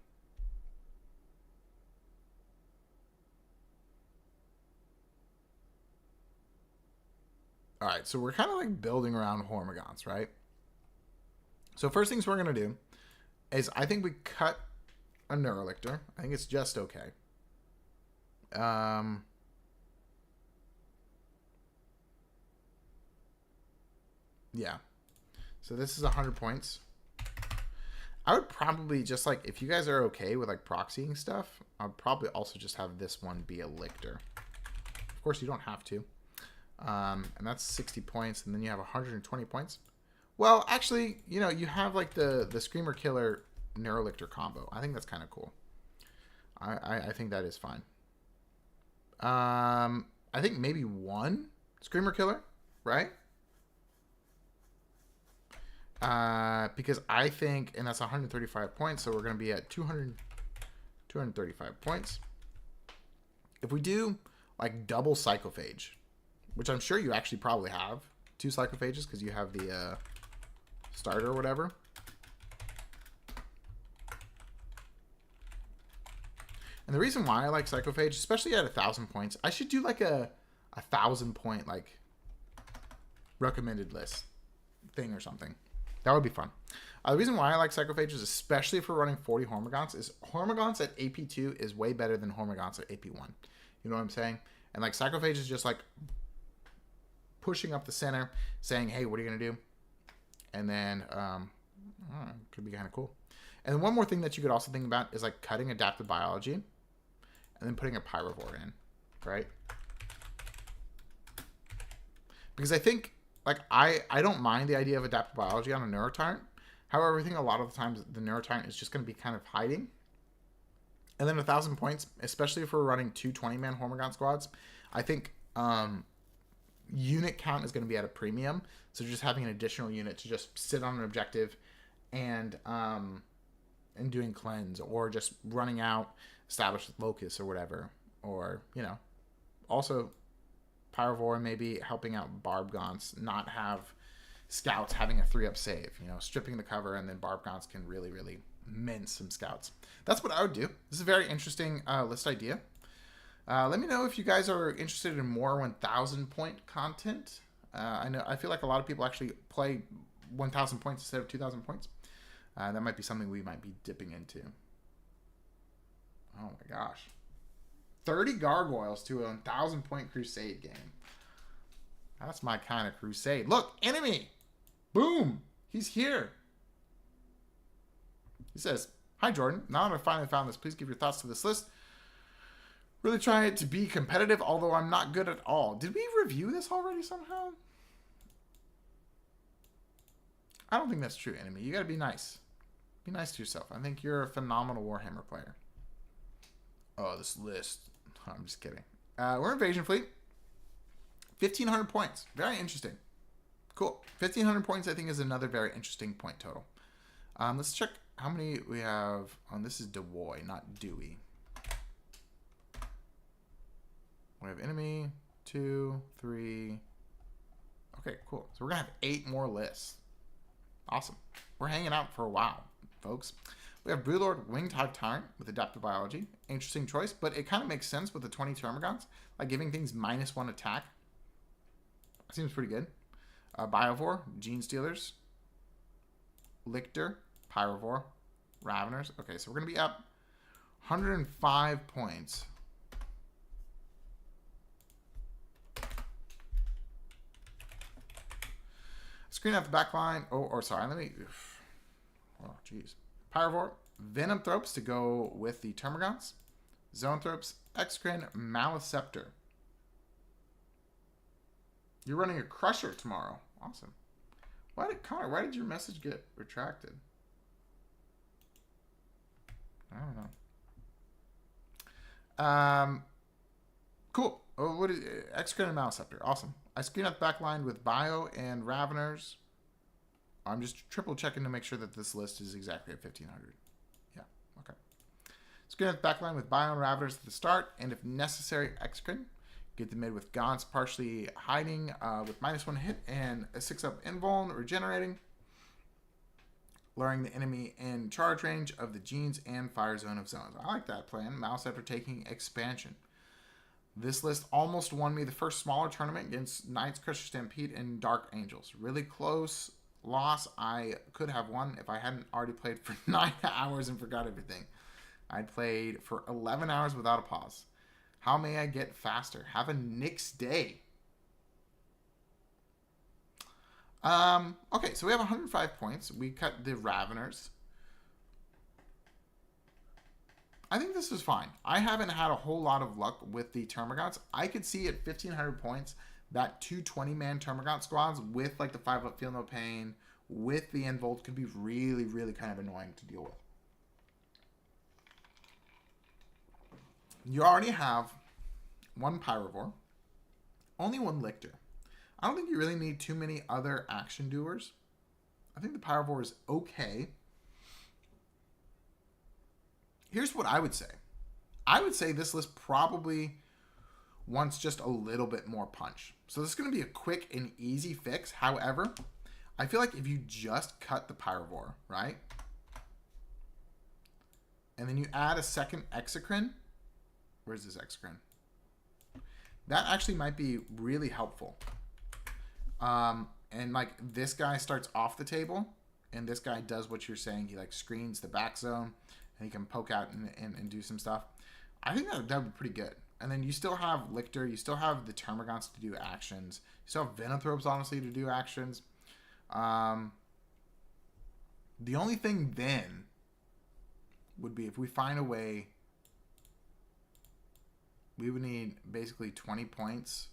all right, so we're kind of like building around Hormagaunts, right? So first things we're going to do is I think we cut a Neurolictor. I think it's just okay. Yeah. So this is 100 points. I would probably just like, if you guys are okay with like proxying stuff, I'd probably also just have this one be a Lictor. Of course, you don't have to. And that's 60 points, and then you have 120 points. Well, actually, you have like the Screamer Killer Neurolictor combo. I think that's kind of cool. I think that is fine. I think maybe 1 Screamer Killer, right? Because I think, and that's 135 points, so we're going to be at 235 points. If we do like double Psychophage, which I'm sure you actually probably have 2 Psychophages because you have the starter or whatever. And the reason why I like Psychophage, especially at 1,000 points, I should do like a 1,000 point like recommended list thing or something. That would be fun. The reason why I like Psychophages, especially if we're running 40 Hormagaunts, is Hormagaunts at AP2 is way better than Hormagaunts at AP1. You know what I'm saying? And like Psychophage is just like pushing up the center, saying, hey, what are you going to do? And then, could be kind of cool. And one more thing that you could also think about is like cutting Adaptive Biology and then putting a Pyrovore in, right? Because I think, like, I don't mind the idea of Adaptive Biology on a Neurotyrant. However, I think a lot of the times the Neurotyrant is just going to be kind of hiding. And then 1,000 points, especially if we're running 2 20-man Hormagaunt squads, I think unit count is going to be at a premium. So just having an additional unit to just sit on an objective and doing cleanse, or just running out, establish locus or whatever, or, you know, also Pyrovore maybe helping out Barbgaunts not have scouts having a 3-up save, you know, stripping the cover, and then Barbgaunts can really, really mince some scouts. That's what I would do. This is a very interesting list idea. Let me know if you guys are interested in more 1,000 point content. I feel like a lot of people actually play 1,000 points instead of 2,000 points. That might be something we might be dipping into. Oh my gosh. 30 gargoyles to a 1,000 point crusade game. That's my kind of crusade. Look, enemy! Boom! He's here. He says, hi Jordan, now that I finally found this, please give your thoughts to this list. Really try to be competitive, although I'm not good at all. Did we review this already somehow? I don't think that's true, enemy. You gotta be nice. Be nice to yourself. I think you're a phenomenal Warhammer player. Oh, this list. I'm just kidding. We're Invasion Fleet. 1,500 points. Very interesting. Cool. 1,500 points, I think, is another very interesting point total. Let's check how many we have. Oh, this is Dewey, not Dewey. We have enemy, 2, 3. Okay, cool. So we're going to have 8 more lists. Awesome. We're hanging out for a while, folks. We have Broodlord Winged-Hive Tyrant with Adaptive Biology. Interesting choice, but it kind of makes sense with the 20 Termagants. Like giving things -1 attack. Seems pretty good. Biovore, Gene Stealers. Lictor, Pyrovore, Raveners. Okay, so we're going to be up 105 points. Screen out the back line. Sorry, let me... Oh, jeez. Pyrovore, Venomthropes to go with the Termagants. Zoanthropes, Excrin, Maleceptor. You're running a Crusher tomorrow. Awesome. Connor, why did your message get retracted? I don't know. Cool. Oh, what is Excrin and Maleceptor? Awesome. I screen out the back line with Bio and Raveners. I'm just triple checking to make sure that this list is exactly at 1,500. Yeah, okay. Screen out the back line with Bio and Raveners at the start, and if necessary, Excrin. Get the mid with Gaunts partially hiding with -1 hit and a 6-up invuln regenerating. Luring the enemy in charge range of the Genes and Fire Zone of Zones. I like that plan. Maleceptor taking expansion. This list almost won me the first smaller tournament against Knights, Crusher Stampede, and Dark Angels. Really close loss. I could have won if I hadn't already played for 9 hours and forgot everything. I played for 11 hours without a pause. How may I get faster? Have a Nyx day. Okay, so we have 105 points. We cut the Raveners. I think this is fine. I haven't had a whole lot of luck with the Termagants. I could see at 1,500 points that 2 20-man Termagant squads with like the 5-up Feel No Pain, with the Involt could be really, really kind of annoying to deal with. You already have 1 Pyrovore, only 1 Lictor. I don't think you really need too many other action doers. I think the Pyrovore is okay. Here's what I would say. I would say this list probably wants just a little bit more punch. So this is going to be a quick and easy fix. However, I feel like if you just cut the Pyrovore, right? And then you add a second Exocrine. Where's this Exocrine? That actually might be really helpful. And like this guy starts off the table, and this guy does what you're saying. He like screens the back zone, and he can poke out and do some stuff. I think that would be pretty good. And then you still have Lictor, you still have the Termagants to do actions. You still have Venanthropes, honestly, to do actions. The only thing then would be if we find a way, we would need basically 20 points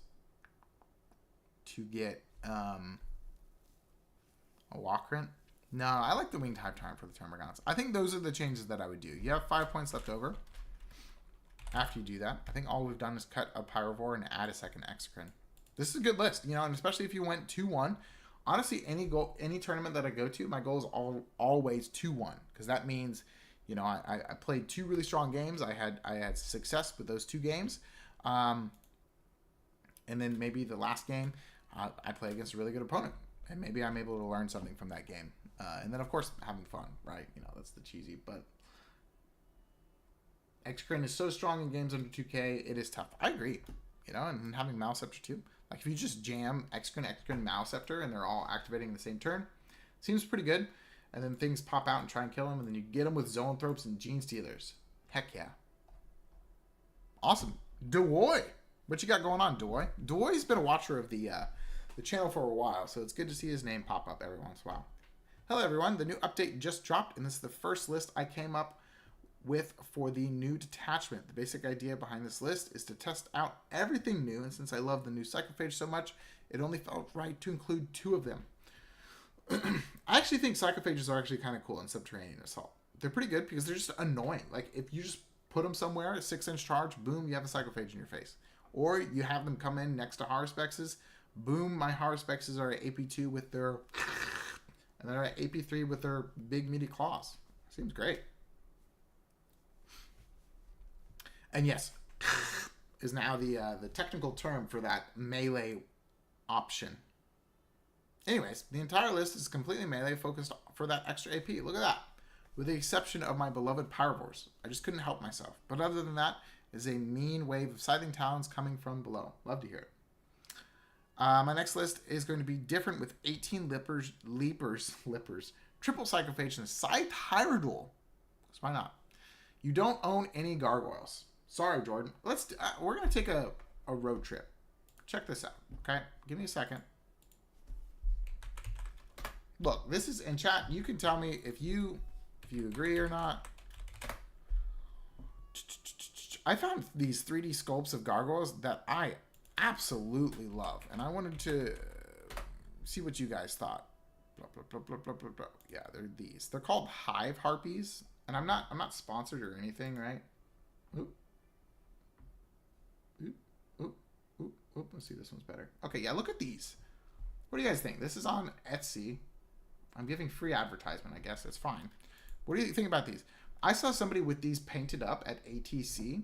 to get a Walkrent. No, I like the Winged Hive Tyrant for the Termagants. I think those are the changes that I would do. You have 5 points left over. After you do that, I think all we've done is cut a Pyrovore and add a second Exocrine. This is a good list, you know, and especially if you went 2-1. Honestly, any tournament that I go to, my goal is always 2-1, because that means, you know, I played 2 really strong games. I had success with those 2 games, and then maybe the last game I play against a really good opponent, and maybe I'm able to learn something from that game, and then of course having fun, right? You know, that's the cheesy, but Exocrine is so strong in games under 2K, it is tough. I agree, you know, and having Maleceptor too. Like if you just jam Exocrine, Maleceptor, and they're all activating in the same turn, seems pretty good. And then things pop out and try and kill them, and then you get them with Zoanthropes and Gene Stealers. Heck yeah. Awesome. Dewey. What you got going on, Dewey? Dewey's been a watcher of the channel for a while, so it's good to see his name pop up every once in a while. Hello, everyone. The new update just dropped, and this is the first list I came up with for the new detachment. The basic idea behind this list is to test out everything new, and since I love the new Psychophage so much, it only felt right to include 2 of them. I actually think Psychophages are actually kind of cool in Subterranean Assault. They're pretty good because they're just annoying. Like, if you just put them somewhere, a 6-inch charge, boom, you have a Psychophage in your face. Or you have them come in next to Harspexes, boom, my Harspexes are at AP2 with their... and they're at AP3 with their big meaty claws. Seems great. And yes, is now the technical term for that melee option. Anyways, the entire list is completely melee focused for that extra AP. Look at that. With the exception of my beloved Pyrovores. I just couldn't help myself. But other than that, is a mean wave of Scything Talons coming from below. Love to hear it. My next list is going to be different with 18 Leapers, Triple Psychophage, and a Scythe Hyrule. So why not? You don't own any Gargoyles. Sorry, Jordan. We're going to take a road trip. Check this out, okay? Give me a second. Look, this is in chat. You can tell me if you agree or not. I found these 3D sculpts of gargoyles that I absolutely love, and I wanted to see what you guys thought. Yeah, they're these. They're called Hive Harpies, and I'm not sponsored or anything, right? Oop. Oop. Oop. Oop. Oop. Let's see, this one's better. Okay, yeah, look at these. What do you guys think? This is on Etsy. I'm giving free advertisement, I guess. It's fine. What do you think about these? I saw somebody with these painted up at ATC.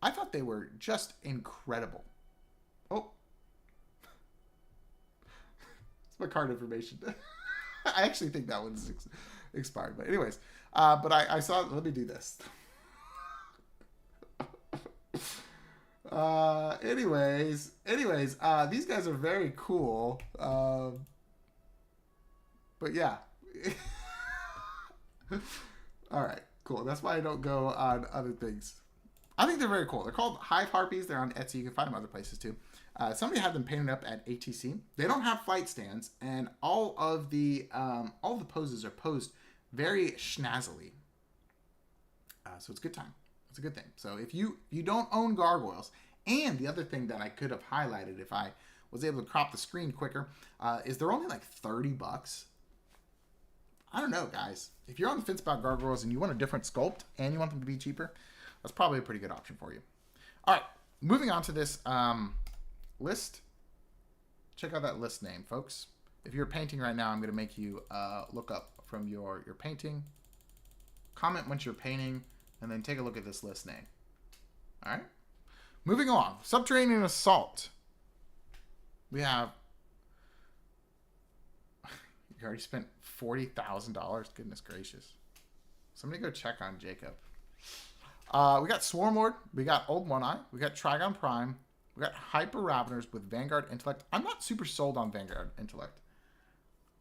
I thought they were just incredible. Oh. It's my card information. I actually think that one's expired. But anyways, but I saw, let me do this. Anyways, these guys are very cool. But yeah. All right, cool. That's why I don't go on other things. I think they're very cool. They're called Hive Harpies. They're on Etsy. You can find them other places too. Somebody had them painted up at ATC. They don't have flight stands, and all of the poses are posed very schnazzily. So it's a good time. It's a good thing. So if you don't own gargoyles, and the other thing that I could have highlighted if I was able to crop the screen quicker, is they're only like $30. I don't know, guys. If you're on the fence about gargoyles and you want a different sculpt and you want them to be cheaper, that's probably a pretty good option for you. All right, moving on to this list. Check out that list name, folks. If you're painting right now, I'm going to make you look up from your painting. Comment once you're painting, and then take a look at this list name. All right? Moving along. Subterranean Assault. We have... You already spent $40,000. Goodness gracious. Somebody go check on Jacob. We got Swarmlord. We got Old One-Eye. We got Trigon Prime. We got Hyper Raveners with Vanguard Intellect. I'm not super sold on Vanguard Intellect.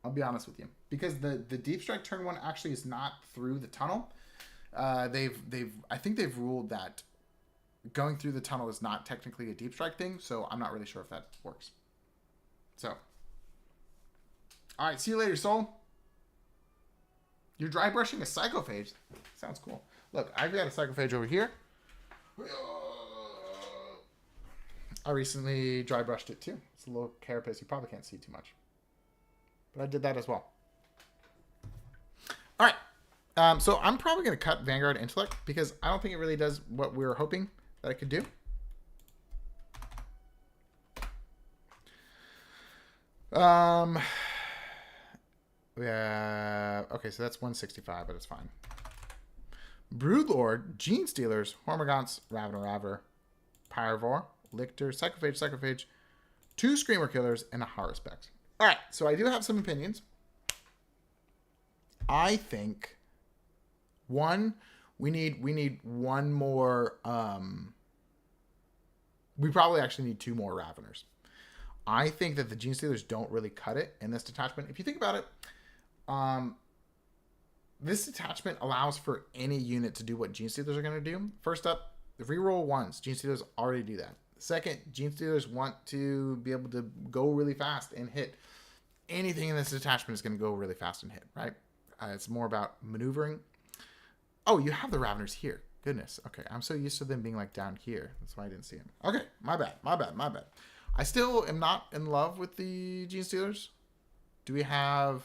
I'll be honest with you. Because the Deep Strike turn 1 actually is not through the tunnel. I think they've ruled that going through the tunnel is not technically a Deep Strike thing, so I'm not really sure if that works. So. Alright, see you later, Soul. You're dry brushing a Psychophage. Sounds cool. Look, I've got a Psychophage over here. I recently dry brushed it too. It's a little carapace. You probably can't see too much. But I did that as well. Alright. So I'm probably going to cut Vanguard Intellect because I don't think it really does what we were hoping that it could do. Yeah. Okay, so that's 165, but it's fine. Broodlord, Gene Stealers, Hormagaunts, Ravener Raver, Pyrevore, Lictor, Psychophage, 2 Screamer Killers, and a Haruspex. Alright, so I do have some opinions. I think we need one more we probably actually need 2 more Raveners. I think that the Gene Stealers don't really cut it in this detachment. If you think about it, this detachment allows for any unit to do what Gene Stealers are going to do. First up, the reroll 1s. Gene Stealers already do that. Second, Gene Stealers want to be able to go really fast and hit. Anything in this detachment is going to go really fast and hit, right? It's more about maneuvering. Oh, you have the Raveners here. Goodness. Okay, I'm so used to them being like down here. That's why I didn't see them. Okay, my bad. I still am not in love with the Gene Stealers. Do we have...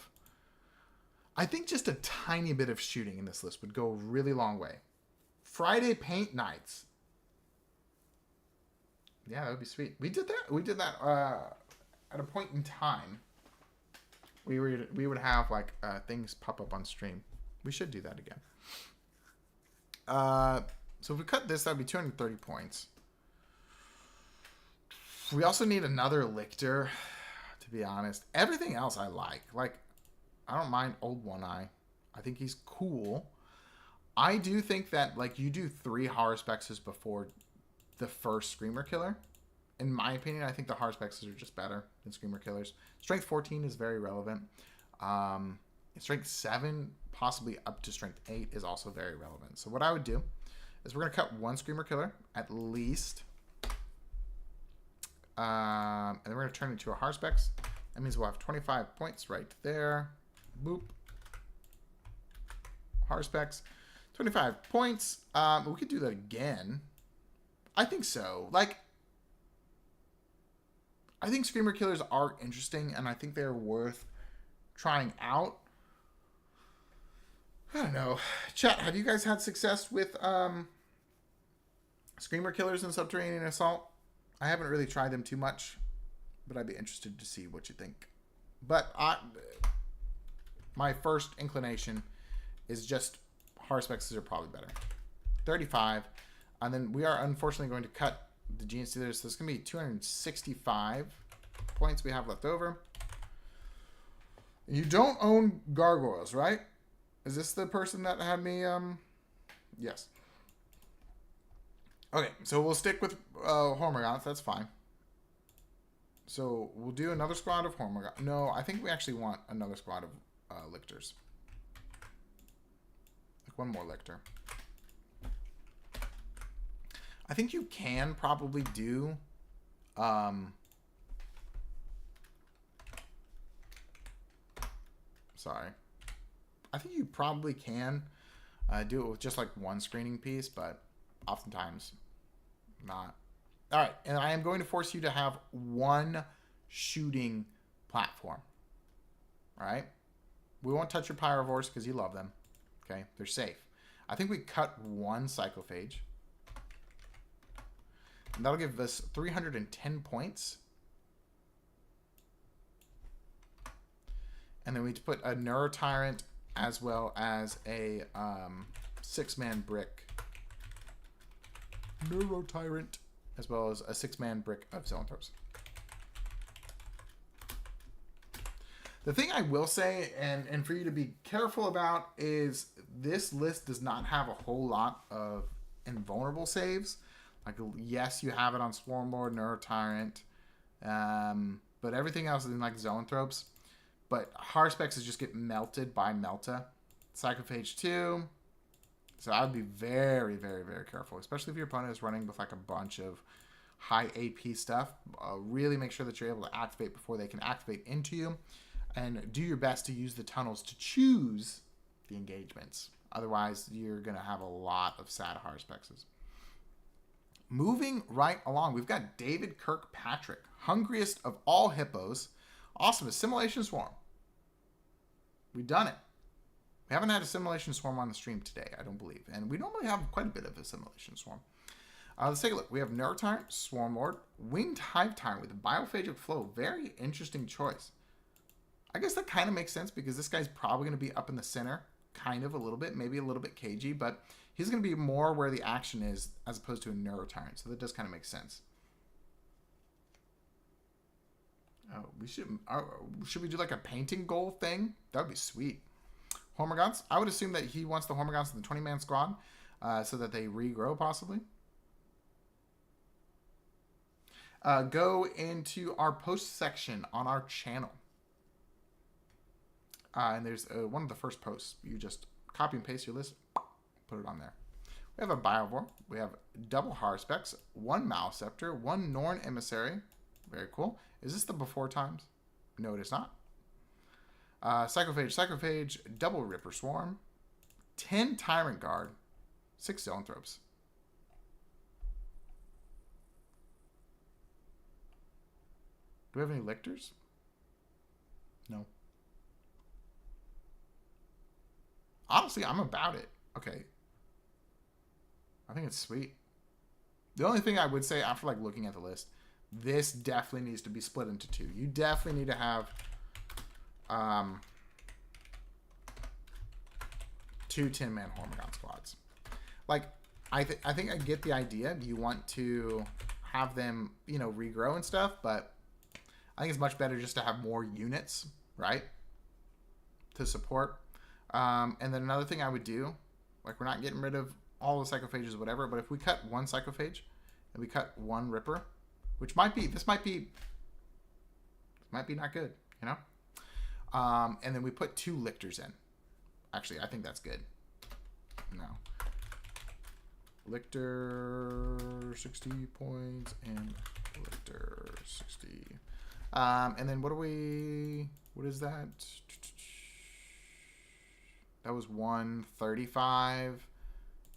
I think just a tiny bit of shooting in this list would go a really long way. Friday Paint Nights. Yeah, that would be sweet. We did that at a point in time. We would have like things pop up on stream. We should do that again. So if we cut this, that would be 230 points. We also need another Lictor, to be honest. Everything else I like. Like, I don't mind Old One-Eye. I think he's cool. I do think that, like, you do 3 Haruspexes before the first Screamer Killer. In my opinion, I think the Haruspexes are just better than Screamer Killers. Strength 14 is very relevant. Strength 7, possibly up to Strength 8, is also very relevant. So what I would do is we're going to cut 1 Screamer Killer, at least. And then we're going to turn it into a Harspex. That means we'll have 25 points right there. Boop. Harspex. 25 points. We could do that again. I think so. Like, I think Screamer Killers are interesting, and I think they're worth trying out. I don't know. Chat, have you guys had success with Screamer Killers and Subterranean Assault? I haven't really tried them too much, but I'd be interested to see what you think. But my first inclination is just Harspexes are probably better. 35. And then we are unfortunately going to cut the Gene Stealers. So it's going to be 265 points we have left over. You don't own Gargoyles, right? Is this the person that had me? Yes. Okay, so we'll stick with Hormagaunts. That's fine. So we'll do another squad of Hormagaunts. No, I think we actually want another squad of Lictors. Like 1 more Lictor. I think you can probably do... sorry. I think you probably can do it with just like 1 screening piece, but oftentimes not. All right, and I am going to force you to have 1 shooting platform. All right? We won't touch your Pyrovores because you love them. Okay? They're safe. I think we cut 1 Psychophage. And that'll give us 310 points. And then we put a Neurotyrant as well as a 6-man brick. Neurotyrant. as well as a 6-man brick of zoanthropes. The thing I will say, and for you to be careful about, is this list does not have a whole lot of invulnerable saves. Like, yes, you have it on Swarmlord, Neurotyrant, but everything else is in, like, zoanthropes. But Harspexes just get melted by Melta. Psychophage 2. So I would be very, very, very careful, especially if your opponent is running with, like, a bunch of high AP stuff. Really make sure that you're able to activate before they can activate into you. And do your best to use the tunnels to choose the engagements. Otherwise, you're going to have a lot of sad Harspexes. Moving right along, we've got David Kirkpatrick, hungriest of all hippos. Awesome, Assimilation Swarm. We've done it. We haven't had Assimilation Swarm on the stream today, I don't believe. And we normally have quite a bit of Assimilation Swarm. Let's take a look. We have Neurotyrant, Swarmlord, Winged Hive Tyrant with Biophagic Flow. Very interesting choice. I guess that kind of makes sense because this guy's probably going to be up in the center, kind of a little bit, maybe a little bit cagey, but he's going to be more where the action is as opposed to a Neurotyrant, so that does kind of make sense. Oh, should we do like a painting goal thing? That would be sweet. Hormagaunts. I would assume that he wants the Hormagaunts in the 20-man squad so that they regrow possibly. Go into our post section on our channel. And there's one of the first posts. You just copy and paste your list, put it on there. We have a Biovore. We have double Harspex, 1 Maleceptor, 1 Norn Emissary. Very cool. Is this the before times? No, it is not. Psychophage, double Ripper Swarm, 10 Tyrant Guard, 6 Zoanthropes. Do we have any lictors? No. Honestly, I'm about it. Okay. I think it's sweet. The only thing I would say after like looking at the list, this definitely needs to be split into 2. You definitely need to have 2 10-man Hormagaun squads. Like, I think I get the idea. You want to have them, you know, regrow and stuff, but I think it's much better just to have more units, right, to support. And then another thing I would do, like, we're not getting rid of all the psychophages or whatever, but if we cut 1 psychophage and we cut 1 Ripper, which might be not good, you know? And then we put 2 lictors in. Actually, I think that's good. No. Lictor 60 points and Lictor 60. And then what is that? That was 135.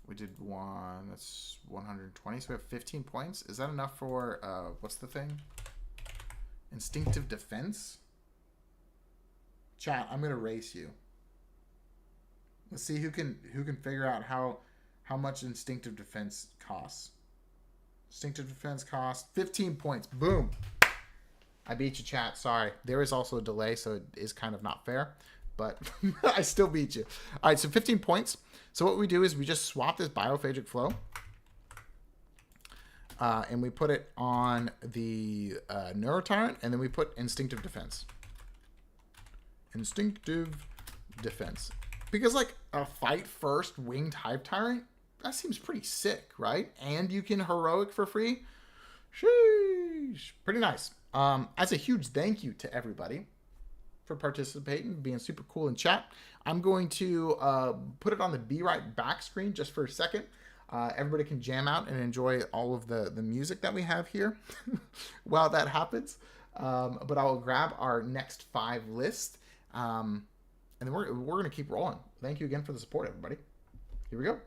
We did 1. That's 120. So we have 15 points. Is that enough for what's the thing? Instinctive defense. Chat, I'm gonna race you. Let's see who can figure out how much instinctive defense costs. Instinctive defense costs 15 points. Boom. I beat you, chat. Sorry. There is also a delay, so it is kind of not fair. But I still beat you. All right, so 15 points. So what we do is we just swap this Biophagic Flow. And we put it on the Neurotyrant, and then we put Instinctive Defense. Instinctive Defense. Because, like, a fight first Winged Hive Tyrant, that seems pretty sick, right? And you can Heroic for free. Sheesh. Pretty nice. As a huge thank you to everybody for participating, being super cool in chat. I'm going to put it on the Be Right Back screen just for a second. Everybody can jam out and enjoy all of the music that we have here while that happens. But I will grab our next 5 list. And then we're going to keep rolling. Thank you again for the support, everybody. Here we go.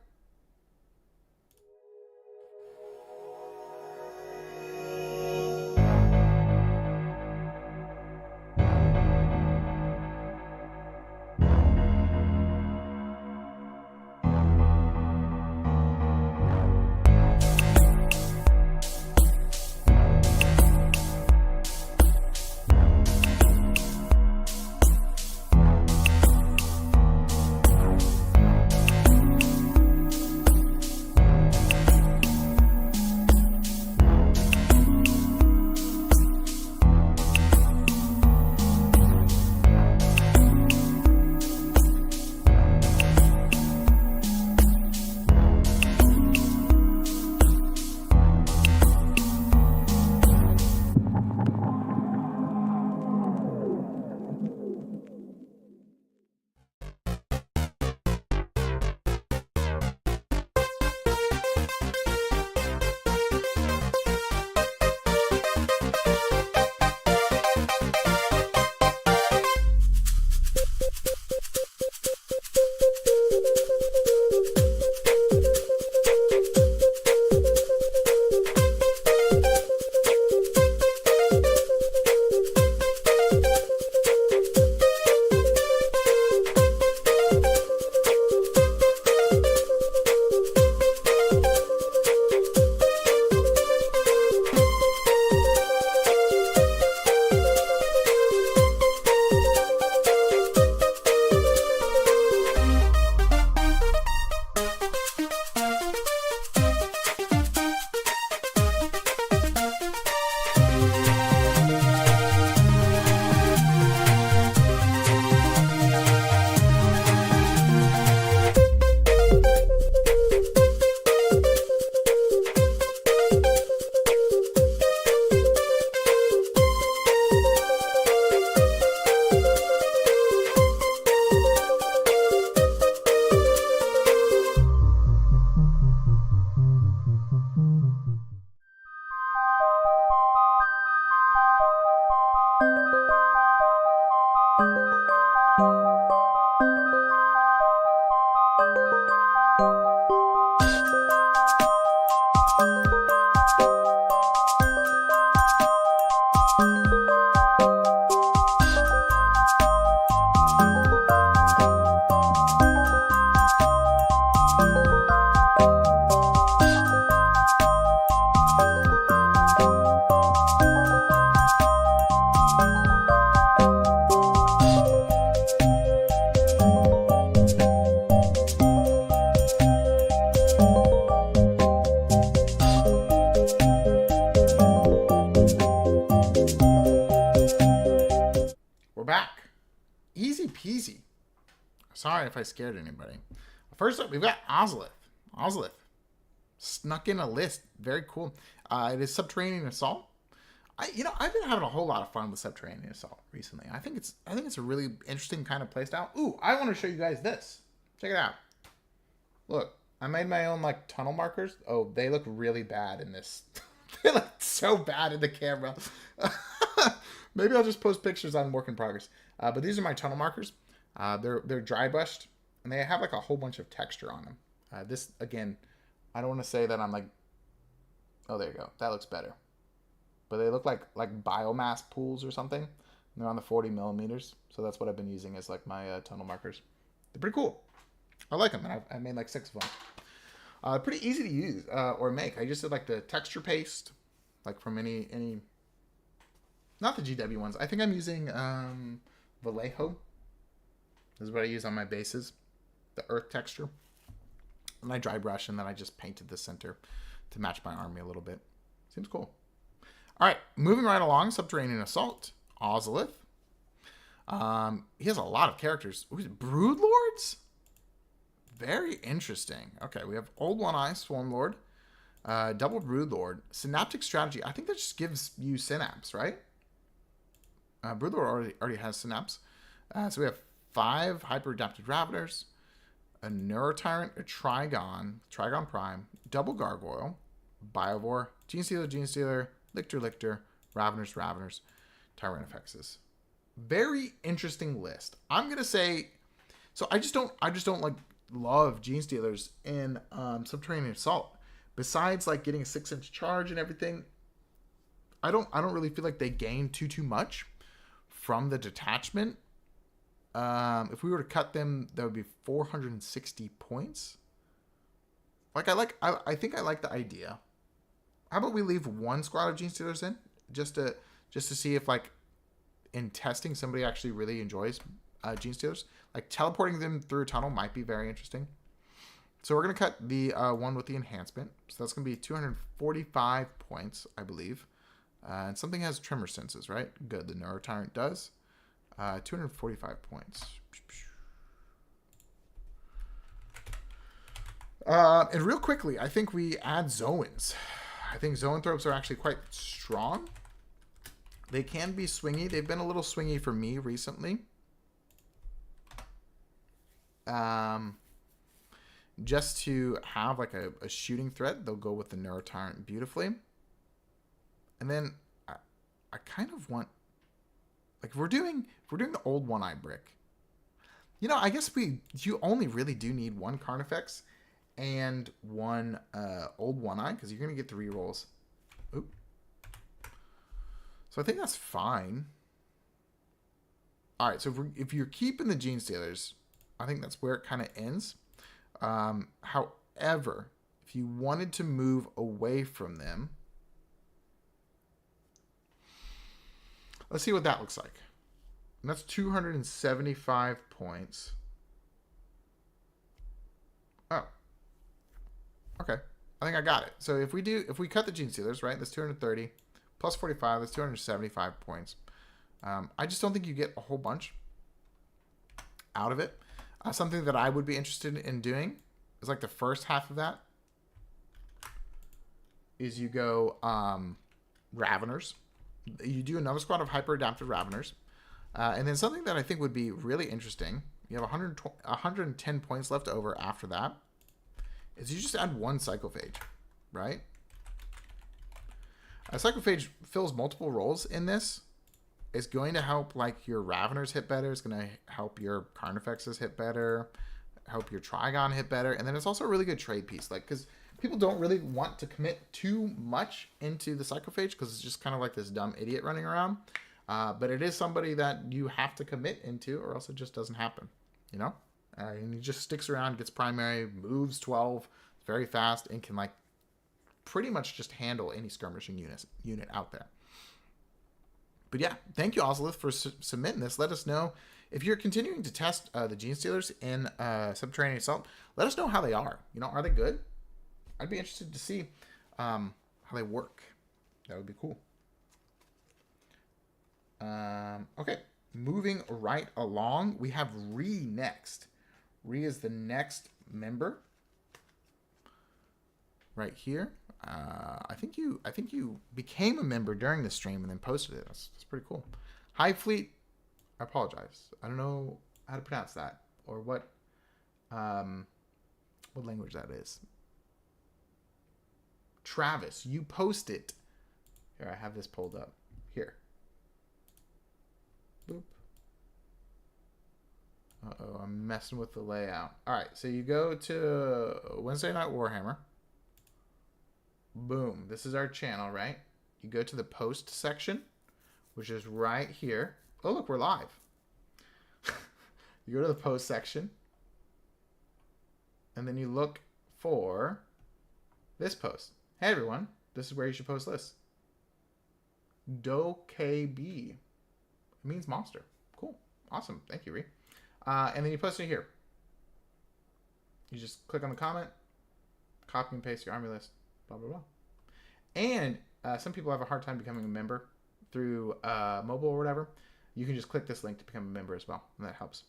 We're back. Easy peasy. Sorry if I scared anybody. First up, we've got Oelith. Oelith snuck in a list. Very cool. It is Subterranean Assault. I've been having a whole lot of fun with Subterranean Assault recently. I think it's a really interesting kind of playstyle. Ooh, I want to show you guys this. Check it out. Look, I made my own like tunnel markers. Oh, they look really bad in this. They look so bad in the camera. Maybe I'll just post pictures on work in progress. But these are my tunnel markers. They're dry brushed, and they have like a whole bunch of texture on them. This, again, I don't want to say that I'm like, oh, there you go. That looks better. But they look like biomass pools or something. They're on the 40 millimeters. So that's what I've been using as like my tunnel markers. They're pretty cool. I like them. And I made like 6 of them. Pretty easy to use or make. I just did like the texture paste, like from any, not the GW ones. I think I'm using Vallejo. This is what I use on my bases. The earth texture. And I dry brush, and then I just painted the center to match my army a little bit. Seems cool. All right, moving right along. Subterranean Assault. Oelith. He has a lot of characters. Ooh, Broodlords? Very interesting. Okay, we have Old One-Eye, Swarmlord. Double Broodlord. Synaptic Strategy. I think that just gives you synapse, right? Broodlord already has synapse. So we have 5 Hyper-Adapted Raveners, a Neurotyrant, a Trigon Prime, Double Gargoyle, Biovore, Genestealer, Lictor, Raveners, Tyrannofexes. Very interesting list. I'm gonna say, so I just don't like love Genestealers in Subterranean Assault. Besides like getting a 6-inch charge and everything, I don't really feel like they gain too much from the detachment. If we were to cut them, that would be 460 points. Like I think I like the idea. How about we leave 1 squad of Genestealers in, just to see if like in testing somebody actually really enjoys Genestealers. Like teleporting them through a tunnel might be very interesting. So we're gonna cut the one with the enhancement. So that's gonna be 245 points, I believe. And something has tremor senses, right? Good. The Neurotyrant does. 245 points. And real quickly, I think we add Zoans. I think Zoanthropes are actually quite strong. They can be swingy. They've been a little swingy for me recently. Just to have like a shooting threat, they'll go with the Neurotyrant beautifully. And then I kind of want, like, if we're doing the Old One-Eye brick, I guess you only really do need 1 Carnifex and 1 Old One-Eye, because you're gonna get the rerolls. Oop. So I think that's fine. All right, so if you're keeping the Genestealers, I think that's where it kind of ends. However, if you wanted to move away from them, let's see what that looks like. And that's 275 points. Oh. Okay. I think I got it. So if we cut the Genestealers, right, that's 230 plus 45, that's 275 points. I just don't think you get a whole bunch out of it. Something that I would be interested in doing is like the first half of that is you go Raveners. You do another squad of hyper-adapted Raveners. And then something that I think would be really interesting, you have 110 points left over after that, is you just add 1 Psychophage, right? A Psychophage fills multiple roles in this. It's going to help like your Raveners hit better. It's going to help your Carnifexes hit better, help your Trigon hit better, and then it's also a really good trade piece. Like, because people don't really want to commit too much into the Psychophage because it's just kind of like this dumb idiot running around. But it is somebody that you have to commit into, or else it just doesn't happen. You know, and he just sticks around, gets primary, moves 12, very fast, and can like pretty much just handle any skirmishing unit out there. But yeah, thank you, Oelith, for submitting this. Let us know if you're continuing to test the Gene Stealers in Subterranean Assault. Let us know how they are. You know, are they good? I'd be interested to see how they work. That would be cool. Okay, moving right along, we have Ree next. Ree is the next member. Right here. I think you became a member during the stream and then posted it. That's pretty cool. Hive Fleet. I apologize. I don't know how to pronounce that or what language that is. Travis, you post it. Here, I have this pulled up. Here. Boop. Uh-oh, I'm messing with the layout. All right, so you go to Wednesday Night Warhammer. Boom. This is our channel, right? You go to the post section, which is right here. Oh, look, we're live. You go to the post section, and then you look for this post. Hey, everyone. This is where you should post lists. Do-K-B. It means monster. Cool. Awesome. Thank you, Ree. And then you post it here. You just click on the comment, copy and paste your army list. Blah, blah, blah. And some people have a hard time becoming a member through mobile or whatever. You can just click this link to become a member as well, and that helps.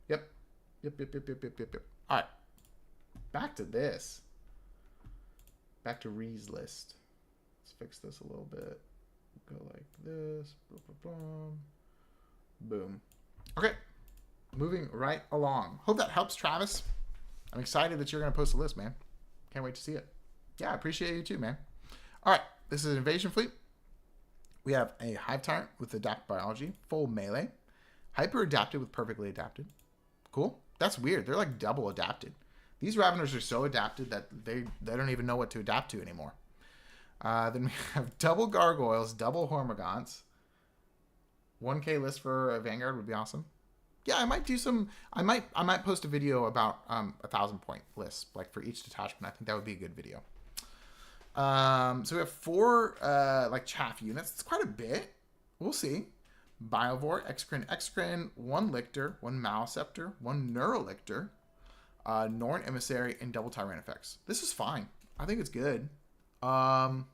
Yep. All right. Back to this. Back to Ree's list. Let's fix this a little bit. Go like this. Boom, boom, boom. Boom. Okay. Moving right along. Hope that helps, Travis. I'm excited that you're going to post a list, man. Can't wait to see it. Yeah, I appreciate you too, man. All right, this is an Invasion Fleet. We have a Hive Tyrant with Adapted Biology, full melee. Hyper Adapted with Perfectly Adapted. Cool. That's weird. They're like double adapted. These Raveners are so adapted that they don't even know what to adapt to anymore. Then we have double Gargoyles, double Hormagaunts. 1K list for a Vanguard would be awesome. Yeah, I might do some. I might post a video about 1,000-point lists, like for each detachment. I think that would be a good video. So we have 4 like chaff units. It's quite a bit. We'll see. Biovore, Exocrine, 1 Lictor, 1 Maleceptor, 1 Neurolictor, Norn Emissary, and double Tyranifex. This is fine. I think it's good. Are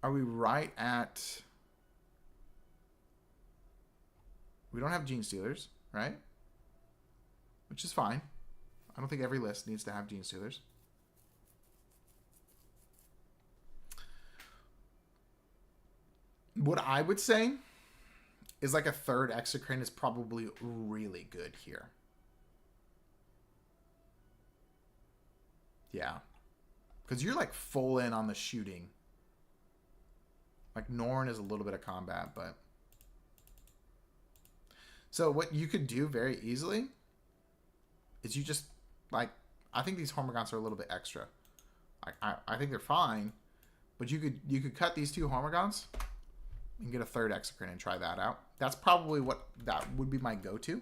we right at... We don't have Gene Stealers, right? Which is fine. I don't think every list needs to have Gene Stealers. What I would say is like a 3rd Exocrine is probably really good here. Yeah. Because you're like full in on the shooting. Like Norn is a little bit of combat, but... So what you could do very easily is you just, like, I think these Hormagaunts are a little bit extra. I think they're fine, but you could cut these 2 Hormagaunts and get a 3rd Exocrine and try that out. That's probably what that would be my go-to.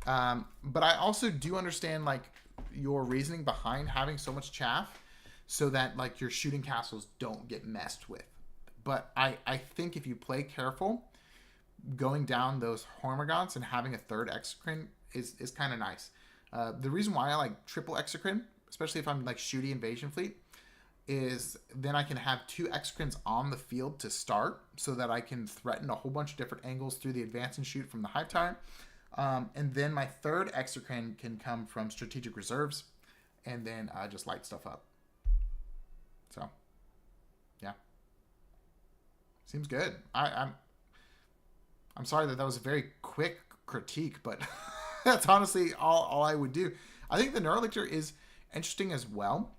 But I also do understand, like, your reasoning behind having so much chaff so that, like, your shooting castles don't get messed with. But I think if you play careful, going down those Hormagaunts and having a 3rd Exocrine is kind of nice. The reason why I like triple Exocrine, especially if I'm like shooty Invasion Fleet, is then I can have 2 Exocrines on the field to start so that I can threaten a whole bunch of different angles through the advance and shoot from the Hive Tyrant. And then my 3rd Exocrine can come from strategic reserves and then just light stuff up. So, yeah. Seems good. I'm sorry that was a very quick critique, but that's honestly all I would do. I think the Neurolictor is interesting as well.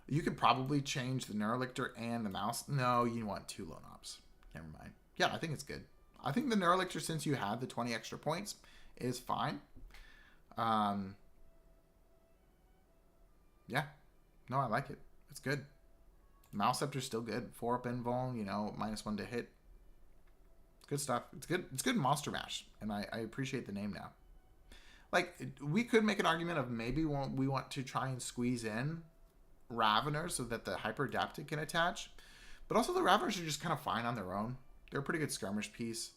You could probably change the Neurolictor and the mouse. No, you want 2 lone ops. Never mind. Yeah, I think it's good. I think the Neurolictor, since you had the 20 extra points, is fine. Yeah. No, I like it. It's good. Mouse Scepter's still good. 4 up invuln, you know, -1 to hit. It's good stuff. It's good. It's good Monster Mash, and I appreciate the name now. Like, we could make an argument of maybe we want to try and squeeze in Raveners so that the Hyper-Adapted can attach. But also the Raveners are just kind of fine on their own. They're a pretty good skirmish piece.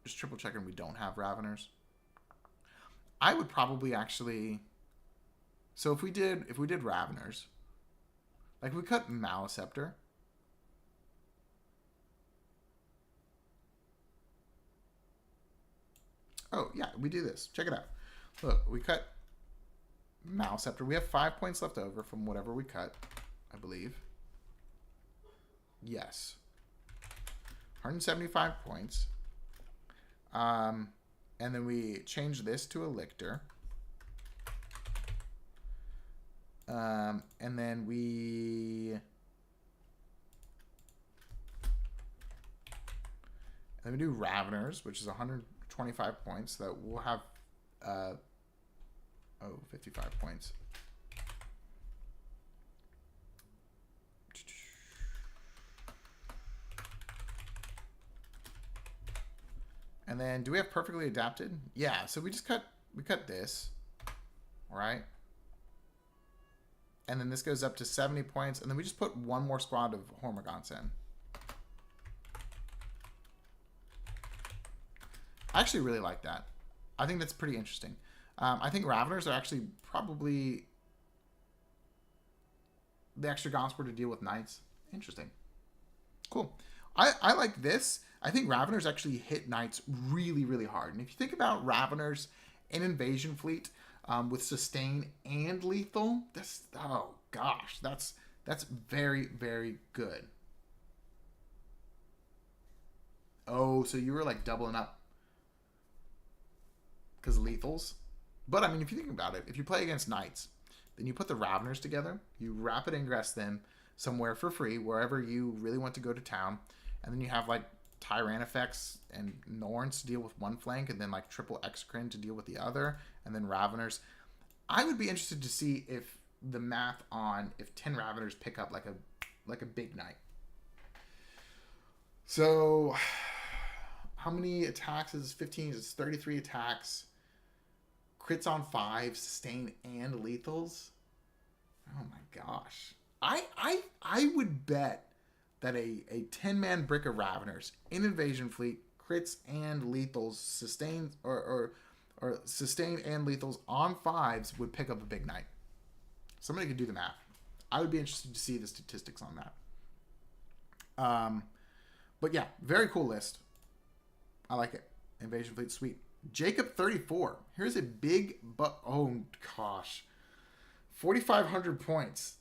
Just triple checking we don't have Raveners. I would probably actually... So if we did Raveners, like we cut Maliceptor. Oh, yeah, we do this. Check it out. Look, we cut Maliceptor. We have 5 points left over from whatever we cut, I believe. Yes. 175 points. And then we change this to a Lictor. And then we do Raveners, which is 125 points. That we'll have 55 points. And then do we have Perfectly Adapted? Yeah, so we cut this, right? And then this goes up to 70 points. And then we just put 1 more squad of Hormagaunts in. I actually really like that. I think that's pretty interesting. I think Raveners are actually probably the extra Gonsport to deal with Knights. Interesting. Cool. I like this. I think Raveners actually hit Knights really, really hard. And if you think about Raveners in Invasion Fleet, with sustain and lethal, that's, oh gosh, that's very, very good. Oh, so you were like doubling up because of lethals. But I mean, if you think about it, if you play against Knights, then you put the Raveners together, you rapid ingress them somewhere for free, wherever you really want to go to town, and then you have like Tyrannifex and Norns to deal with one flank, and then like triple Exocrine to deal with the other, and then Raveners. I would be interested to see if the math on if 10 Raveners pick up like a big Knight. So how many attacks is 15? It's 33 attacks. Crits on 5, sustain and lethals. Oh my gosh. I would bet that a 10-man brick of Raveners in Invasion Fleet, crits and lethals, sustain or sustain and lethals on 5s would pick up a big Knight. Somebody could do the math. I would be interested to see the statistics on that. But yeah, very cool list. I like it. Invasion Fleet, sweet. Jacob 34. Here's a big oh gosh. 4,500 points.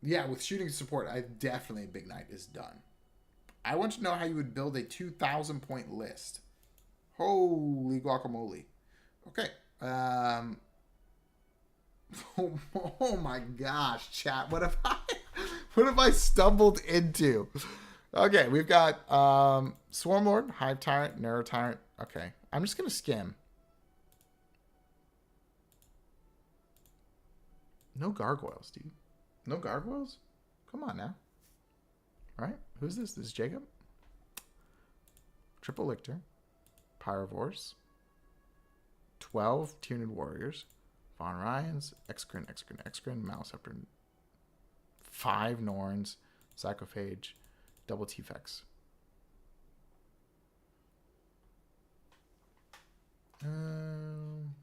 Yeah, with shooting support, definitely a big Knight is done. I want to know how you would build a 2,000 point list. Holy guacamole. Okay. Oh my gosh, chat. What have I stumbled into? Okay, we've got Swarmlord, Hive Tyrant, Neuro Tyrant. Okay, I'm just gonna skim. No gargoyles, dude. No gargoyles? Come on now. All right, who's this? This is Jacob. Triple Lictor, Pyrovores, 12 Tyranid Warriors, Von Ryans, Exocrine, Maliceptor, 5 Norns, Psychophage, double T-Fex. Let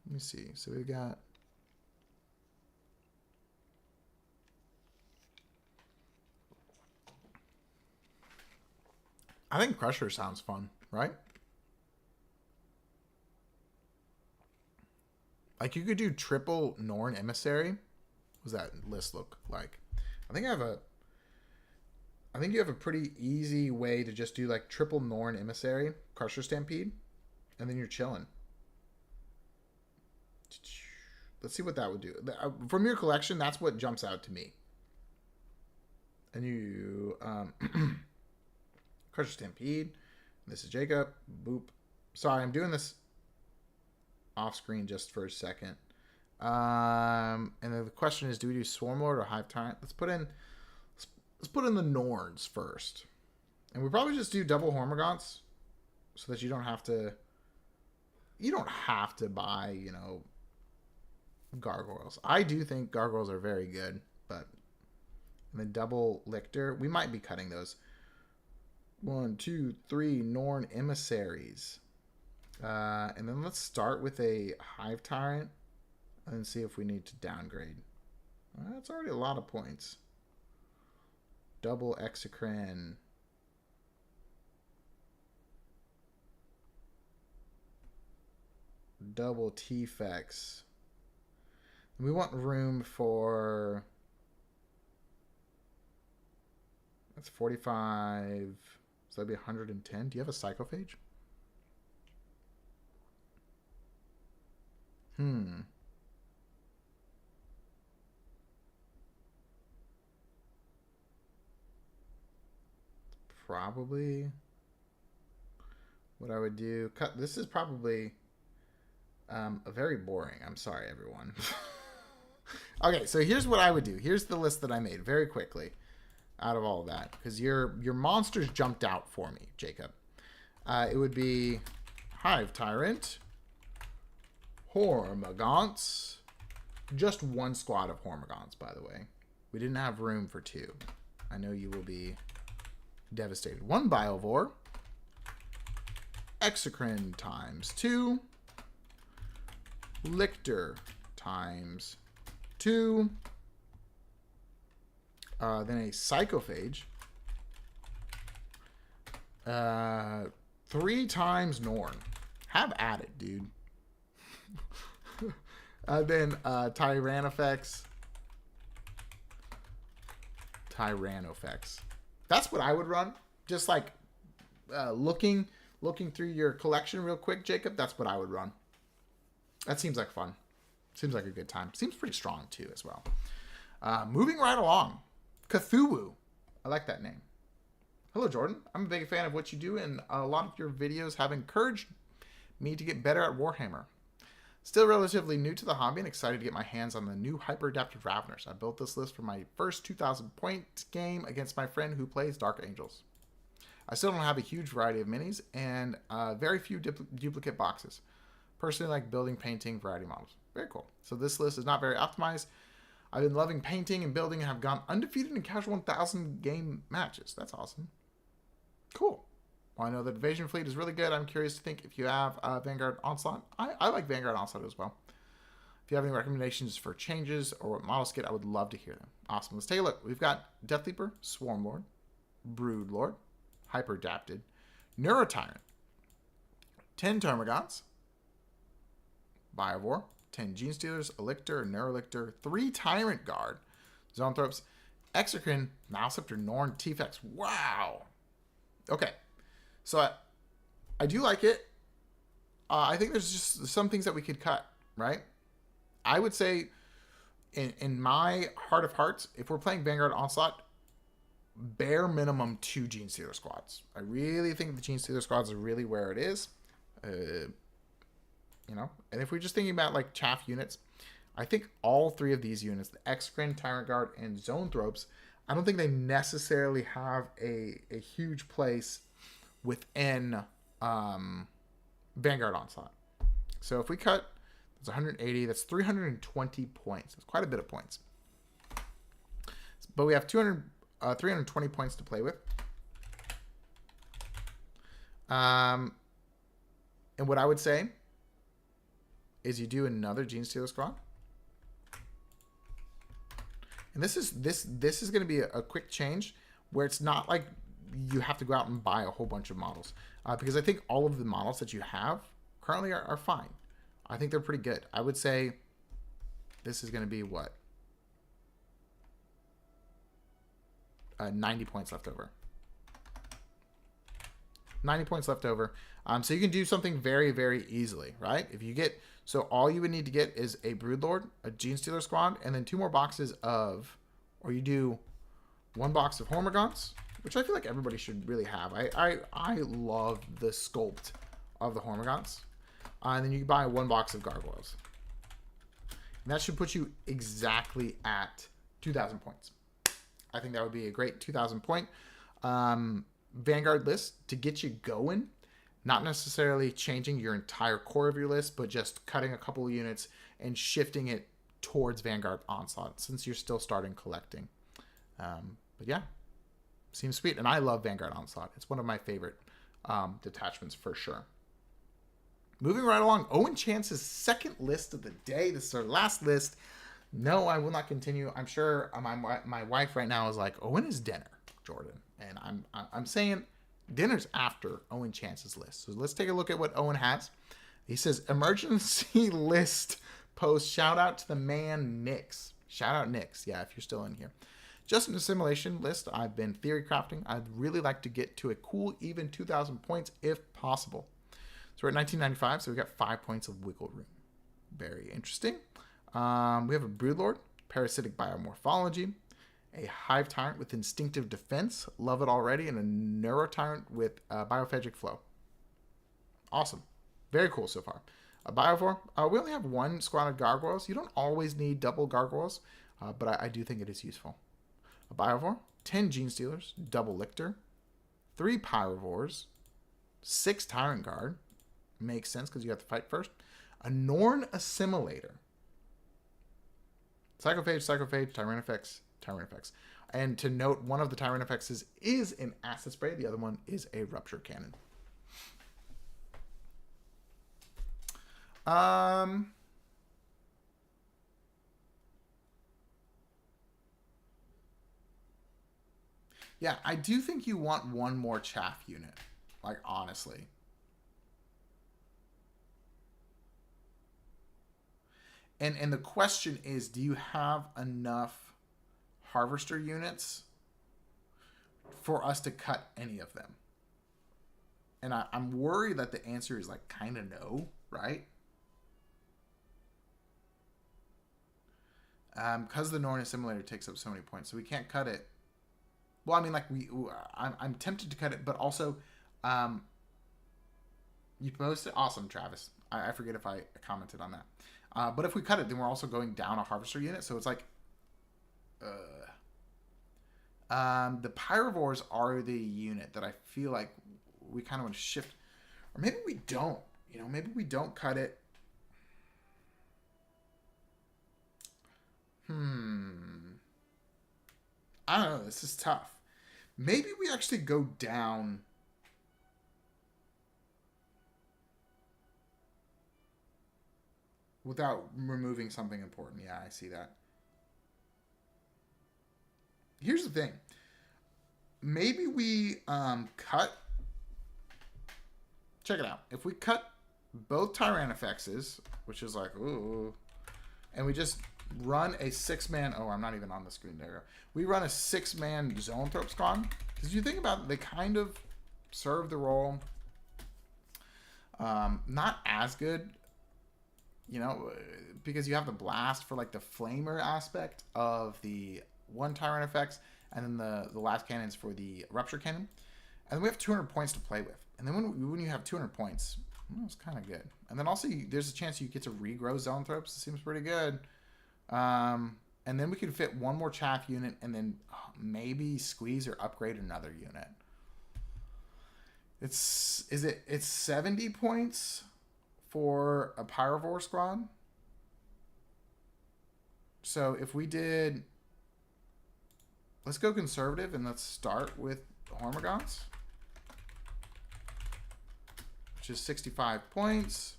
me see. So we've got... I think Crusher sounds fun, right? Like, you could do triple Norn Emissary. What does that list look like? I think you have a pretty easy way to just do like triple Norn Emissary, Crusher Stampede, and then you're chilling. Let's see what that would do. From your collection, that's what jumps out to me. And you, Crusher Stampede. This is Jacob. Boop. Sorry, I'm doing this off screen just for a second. And then the question is, do we do Swarmlord or Hive Tyrant? Let's put in the Norns first. And we probably just do double Hormagaunts so that you don't have to buy, you know, Gargoyles. I do think Gargoyles are very good, but and then double Lictor, we might be cutting those. 1, 2, 3 Norn Emissaries. And then let's start with a Hive Tyrant and see if we need to downgrade. That's already a lot of points. Double Exocrine. Double T-Fex. We want room for... That's 45. So that'd be 110. Do you have a Psychophage? Probably what I would do. This is probably very boring. I'm sorry, everyone. Okay, so here's what I would do. Here's the list that I made very quickly out of all of that, because your monsters jumped out for me, Jacob. It would be Hive Tyrant, Hormagaunts, just one squad of Hormagaunts, by the way. We didn't have room for 2. I know you will be devastated. 1 Biovore, Exocrine times 2, Lictor times 2, then a Psychophage, 3 times Norn. Have at it, dude. Then Tyranofex. That's what I would run. Just like looking through your collection real quick, Jacob. That's what I would run. That seems like fun. Seems like a good time. Seems pretty strong too as well. Moving right along. Cthulhu. I like that name. Hello, Jordan. I'm a big fan of what you do, and a lot of your videos have encouraged me to get better at Warhammer. Still relatively new to the hobby and excited to get my hands on the new Hyper-Adaptive Raveners. I built this list for my first 2,000 point game against my friend who plays Dark Angels. I still don't have a huge variety of minis and very few duplicate boxes. Personally, like building, painting, variety models. Very cool. So this list is not very optimized. I've been loving painting and building and have gone undefeated in casual 1,000 game matches. That's awesome. Cool. Well, I know the Invasion Fleet is really good. I'm curious to think if you have Vanguard Onslaught. I like Vanguard Onslaught as well. If you have any recommendations for changes or what models get, I would love to hear them. Awesome. Let's take a look. We've got Death Leaper, Swarmlord, Broodlord, Hyper Adapted, Neurotyrant, 10 Termagants, Biovore, 10 Genestealers, Elictor, Neurolictor, 3 Tyrant Guard, Zoanthropes, Exocrine, Mouseceptor, Norn, T-Fex. Wow. Okay. So I do like it. I think there's just some things that we could cut, right? I would say in my heart of hearts, if we're playing Vanguard Onslaught, bare minimum 2 Genestealer squads. I really think the Genestealer squads are really where it is. You know, and if we're just thinking about like chaff units, I think all 3 of these units, the Exocrine, Tyrant Guard, and Zoanthropes, I don't think they necessarily have a huge place within Vanguard Onslaught. So if we cut, that's 180, that's 320 points. That's quite a bit of points. But we have 320 points to play with. And what I would say is you do another Genestealer squad. And this is going to be a quick change where it's not like you have to go out and buy a whole bunch of models. Because I think all of the models that you have currently are fine. I think they're pretty good. I would say this is going to be what? 90 points left over. 90 points left over. So you can do something very, very easily, right? If you get So all you would need to get is a Broodlord, a Genestealer squad, and then 2 more boxes of, or you do 1 box of Hormagaunts, which I feel like everybody should really have. I love the sculpt of the Hormagaunts. And then you buy 1 box of Gargoyles. And that should put you exactly at 2,000 points. I think that would be a great 2,000 point Vanguard list to get you going. Not necessarily changing your entire core of your list, but just cutting a couple of units and shifting it towards Vanguard Onslaught since you're still starting collecting. But yeah, seems sweet. And I love Vanguard Onslaught. It's one of my favorite detachments for sure. Moving right along, Owen Chance's second list of the day. This is our last list. No, I will not continue. I'm sure my wife right now is like, Owen is dinner, Jordan. And I'm saying dinner's after Owen Chance's list. So let's take a look at what Owen has. He says, emergency list post. Shout out to the man, Nix. Shout out, Nix. Yeah, if you're still in here. Just an assimilation list I've been theory crafting. I'd really like to get to a cool, even 2,000 points if possible. So we're at 1995, so we got 5 points of wiggle room. Very interesting. We have a Broodlord, Parasitic Biomorphology, a Hive Tyrant with Instinctive Defense, love it already, and a Neuro Tyrant with Biophagic Flow. Awesome. Very cool so far. A Biovore, we only have 1 squad of Gargoyles. You don't always need double Gargoyles, but I do think it is useful. A Biovore, 10 Genestealers, double Lictor, 3 Pyrovores, 6 Tyrant Guard. Makes sense because you have to fight first. A Norn Assimilator. Psychophage, Tyrannifex. And to note, one of the Tyrannifexes is an Acid Spray. The other one is a Rupture Cannon. Yeah, I do think you want 1 more chaff unit. Like, honestly. And the question is, do you have enough harvester units for us to cut any of them? And I'm worried that the answer is like kind of no, right? Because the Norn Assimilator takes up so many points, so we can't cut it. Well, I mean, like I'm tempted to cut it, but also, you posted awesome, Travis. I forget if I commented on that. But if we cut it, then we're also going down a harvester unit. So it's like, the Pyrovores are the unit that I feel like we kind of want to shift, or maybe we don't. You know, maybe we don't cut it. I don't know. This is tough. Maybe we actually go down. Without removing something important. Yeah, I see that. Here's the thing. Maybe we cut. Check it out. If we cut both Tyrannifexes, which is like, ooh, and we just run a 6-man. Oh, I'm not even on the screen. There we go. We run a 6-man Zoanthrope squad. Because you think about it, they kind of serve the role. Not as good. You know, because you have the blast for like the flamer aspect of the 1 Tyrannifex, and then the last cannons for the Rupture Cannon. And then we have 200 points to play with. And then when you have 200 points, it's kind of good. And then also there's a chance you get to regrow Zoanthropes. It seems pretty good. And then we can fit 1 more chaff unit, and then maybe squeeze or upgrade another unit. It's 70 points for a Pyrovore squad. So if we did, let's go conservative and let's start with Hormagaunts, which is 65 points.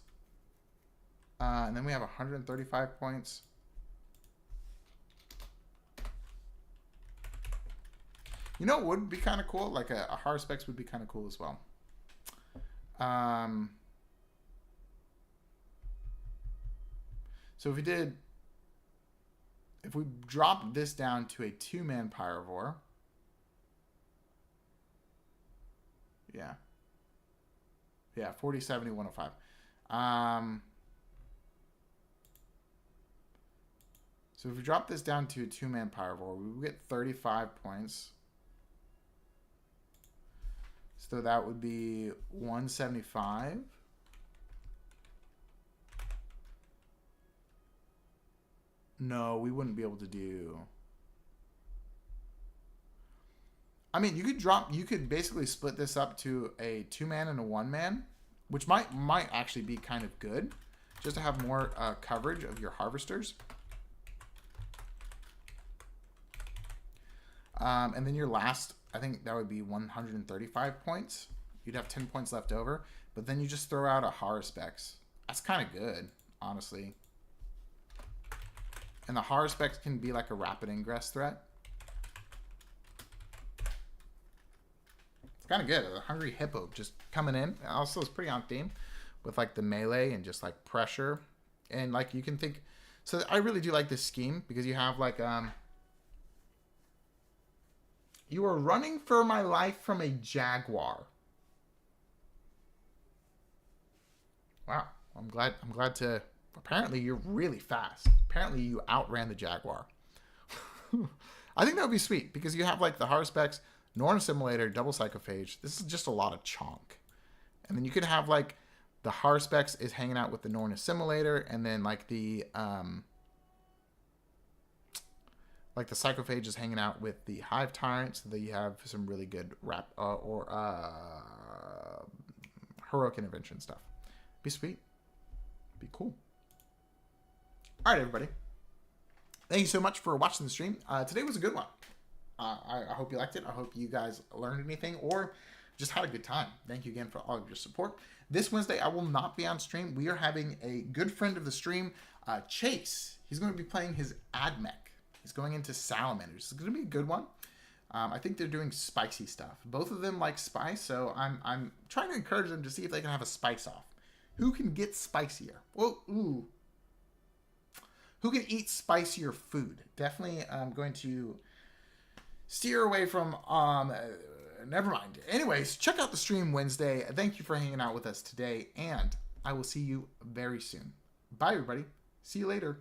And then we have 135 points. You know what would be kind of cool? Like a Harspex would be kind of cool as well. So if we drop this down to a 2-man Pyrovore. Yeah. 40, 70, 105. So if we drop this down to a 2-man power roll, we will get 35 points. So that would be 175. No, we wouldn't be able to do... I mean, you could basically split this up to a 2-man and a 1-man, which might actually be kind of good, just to have more coverage of your harvesters. And then your last, I think that would be 135 points. You'd have 10 points left over, but then you just throw out a Haruspex. That's kind of good, honestly. And the Haruspex can be like a rapid ingress threat. Kind of good. A Hungry Hippo just coming in. Also, it's pretty on theme with like the melee and just like pressure. And like you can think. So I really do like this scheme because you have like you are running for my life from a jaguar. Wow. I'm glad to. Apparently you're really fast. Apparently you outran the jaguar. I think that would be sweet because you have like the Haruspex, Norn Assimilator, double Psychophage. This is just a lot of chonk. And then you could have like the Haruspex is hanging out with the Norn Assimilator, and then like the Psychophage is hanging out with the Hive Tyrant, so that you have some really good heroic intervention stuff. Be sweet. Be cool. All right, everybody. Thank you so much for watching the stream. Today was a good one. I hope you liked it. I hope you guys learned anything or just had a good time. Thank you again for all of your support. This Wednesday, I will not be on stream. We are having a good friend of the stream, Chase. He's going to be playing his AdMech. He's going into Salamanders. It's going to be a good one. I think they're doing spicy stuff. Both of them like spice, so I'm trying to encourage them to see if they can have a spice off. Who can get spicier? Well, ooh. Who can eat spicier food? Definitely I'm going to steer away from, never mind. Anyways, check out the stream Wednesday. Thank you for hanging out with us today, and I will see you very soon. Bye, everybody. See you later.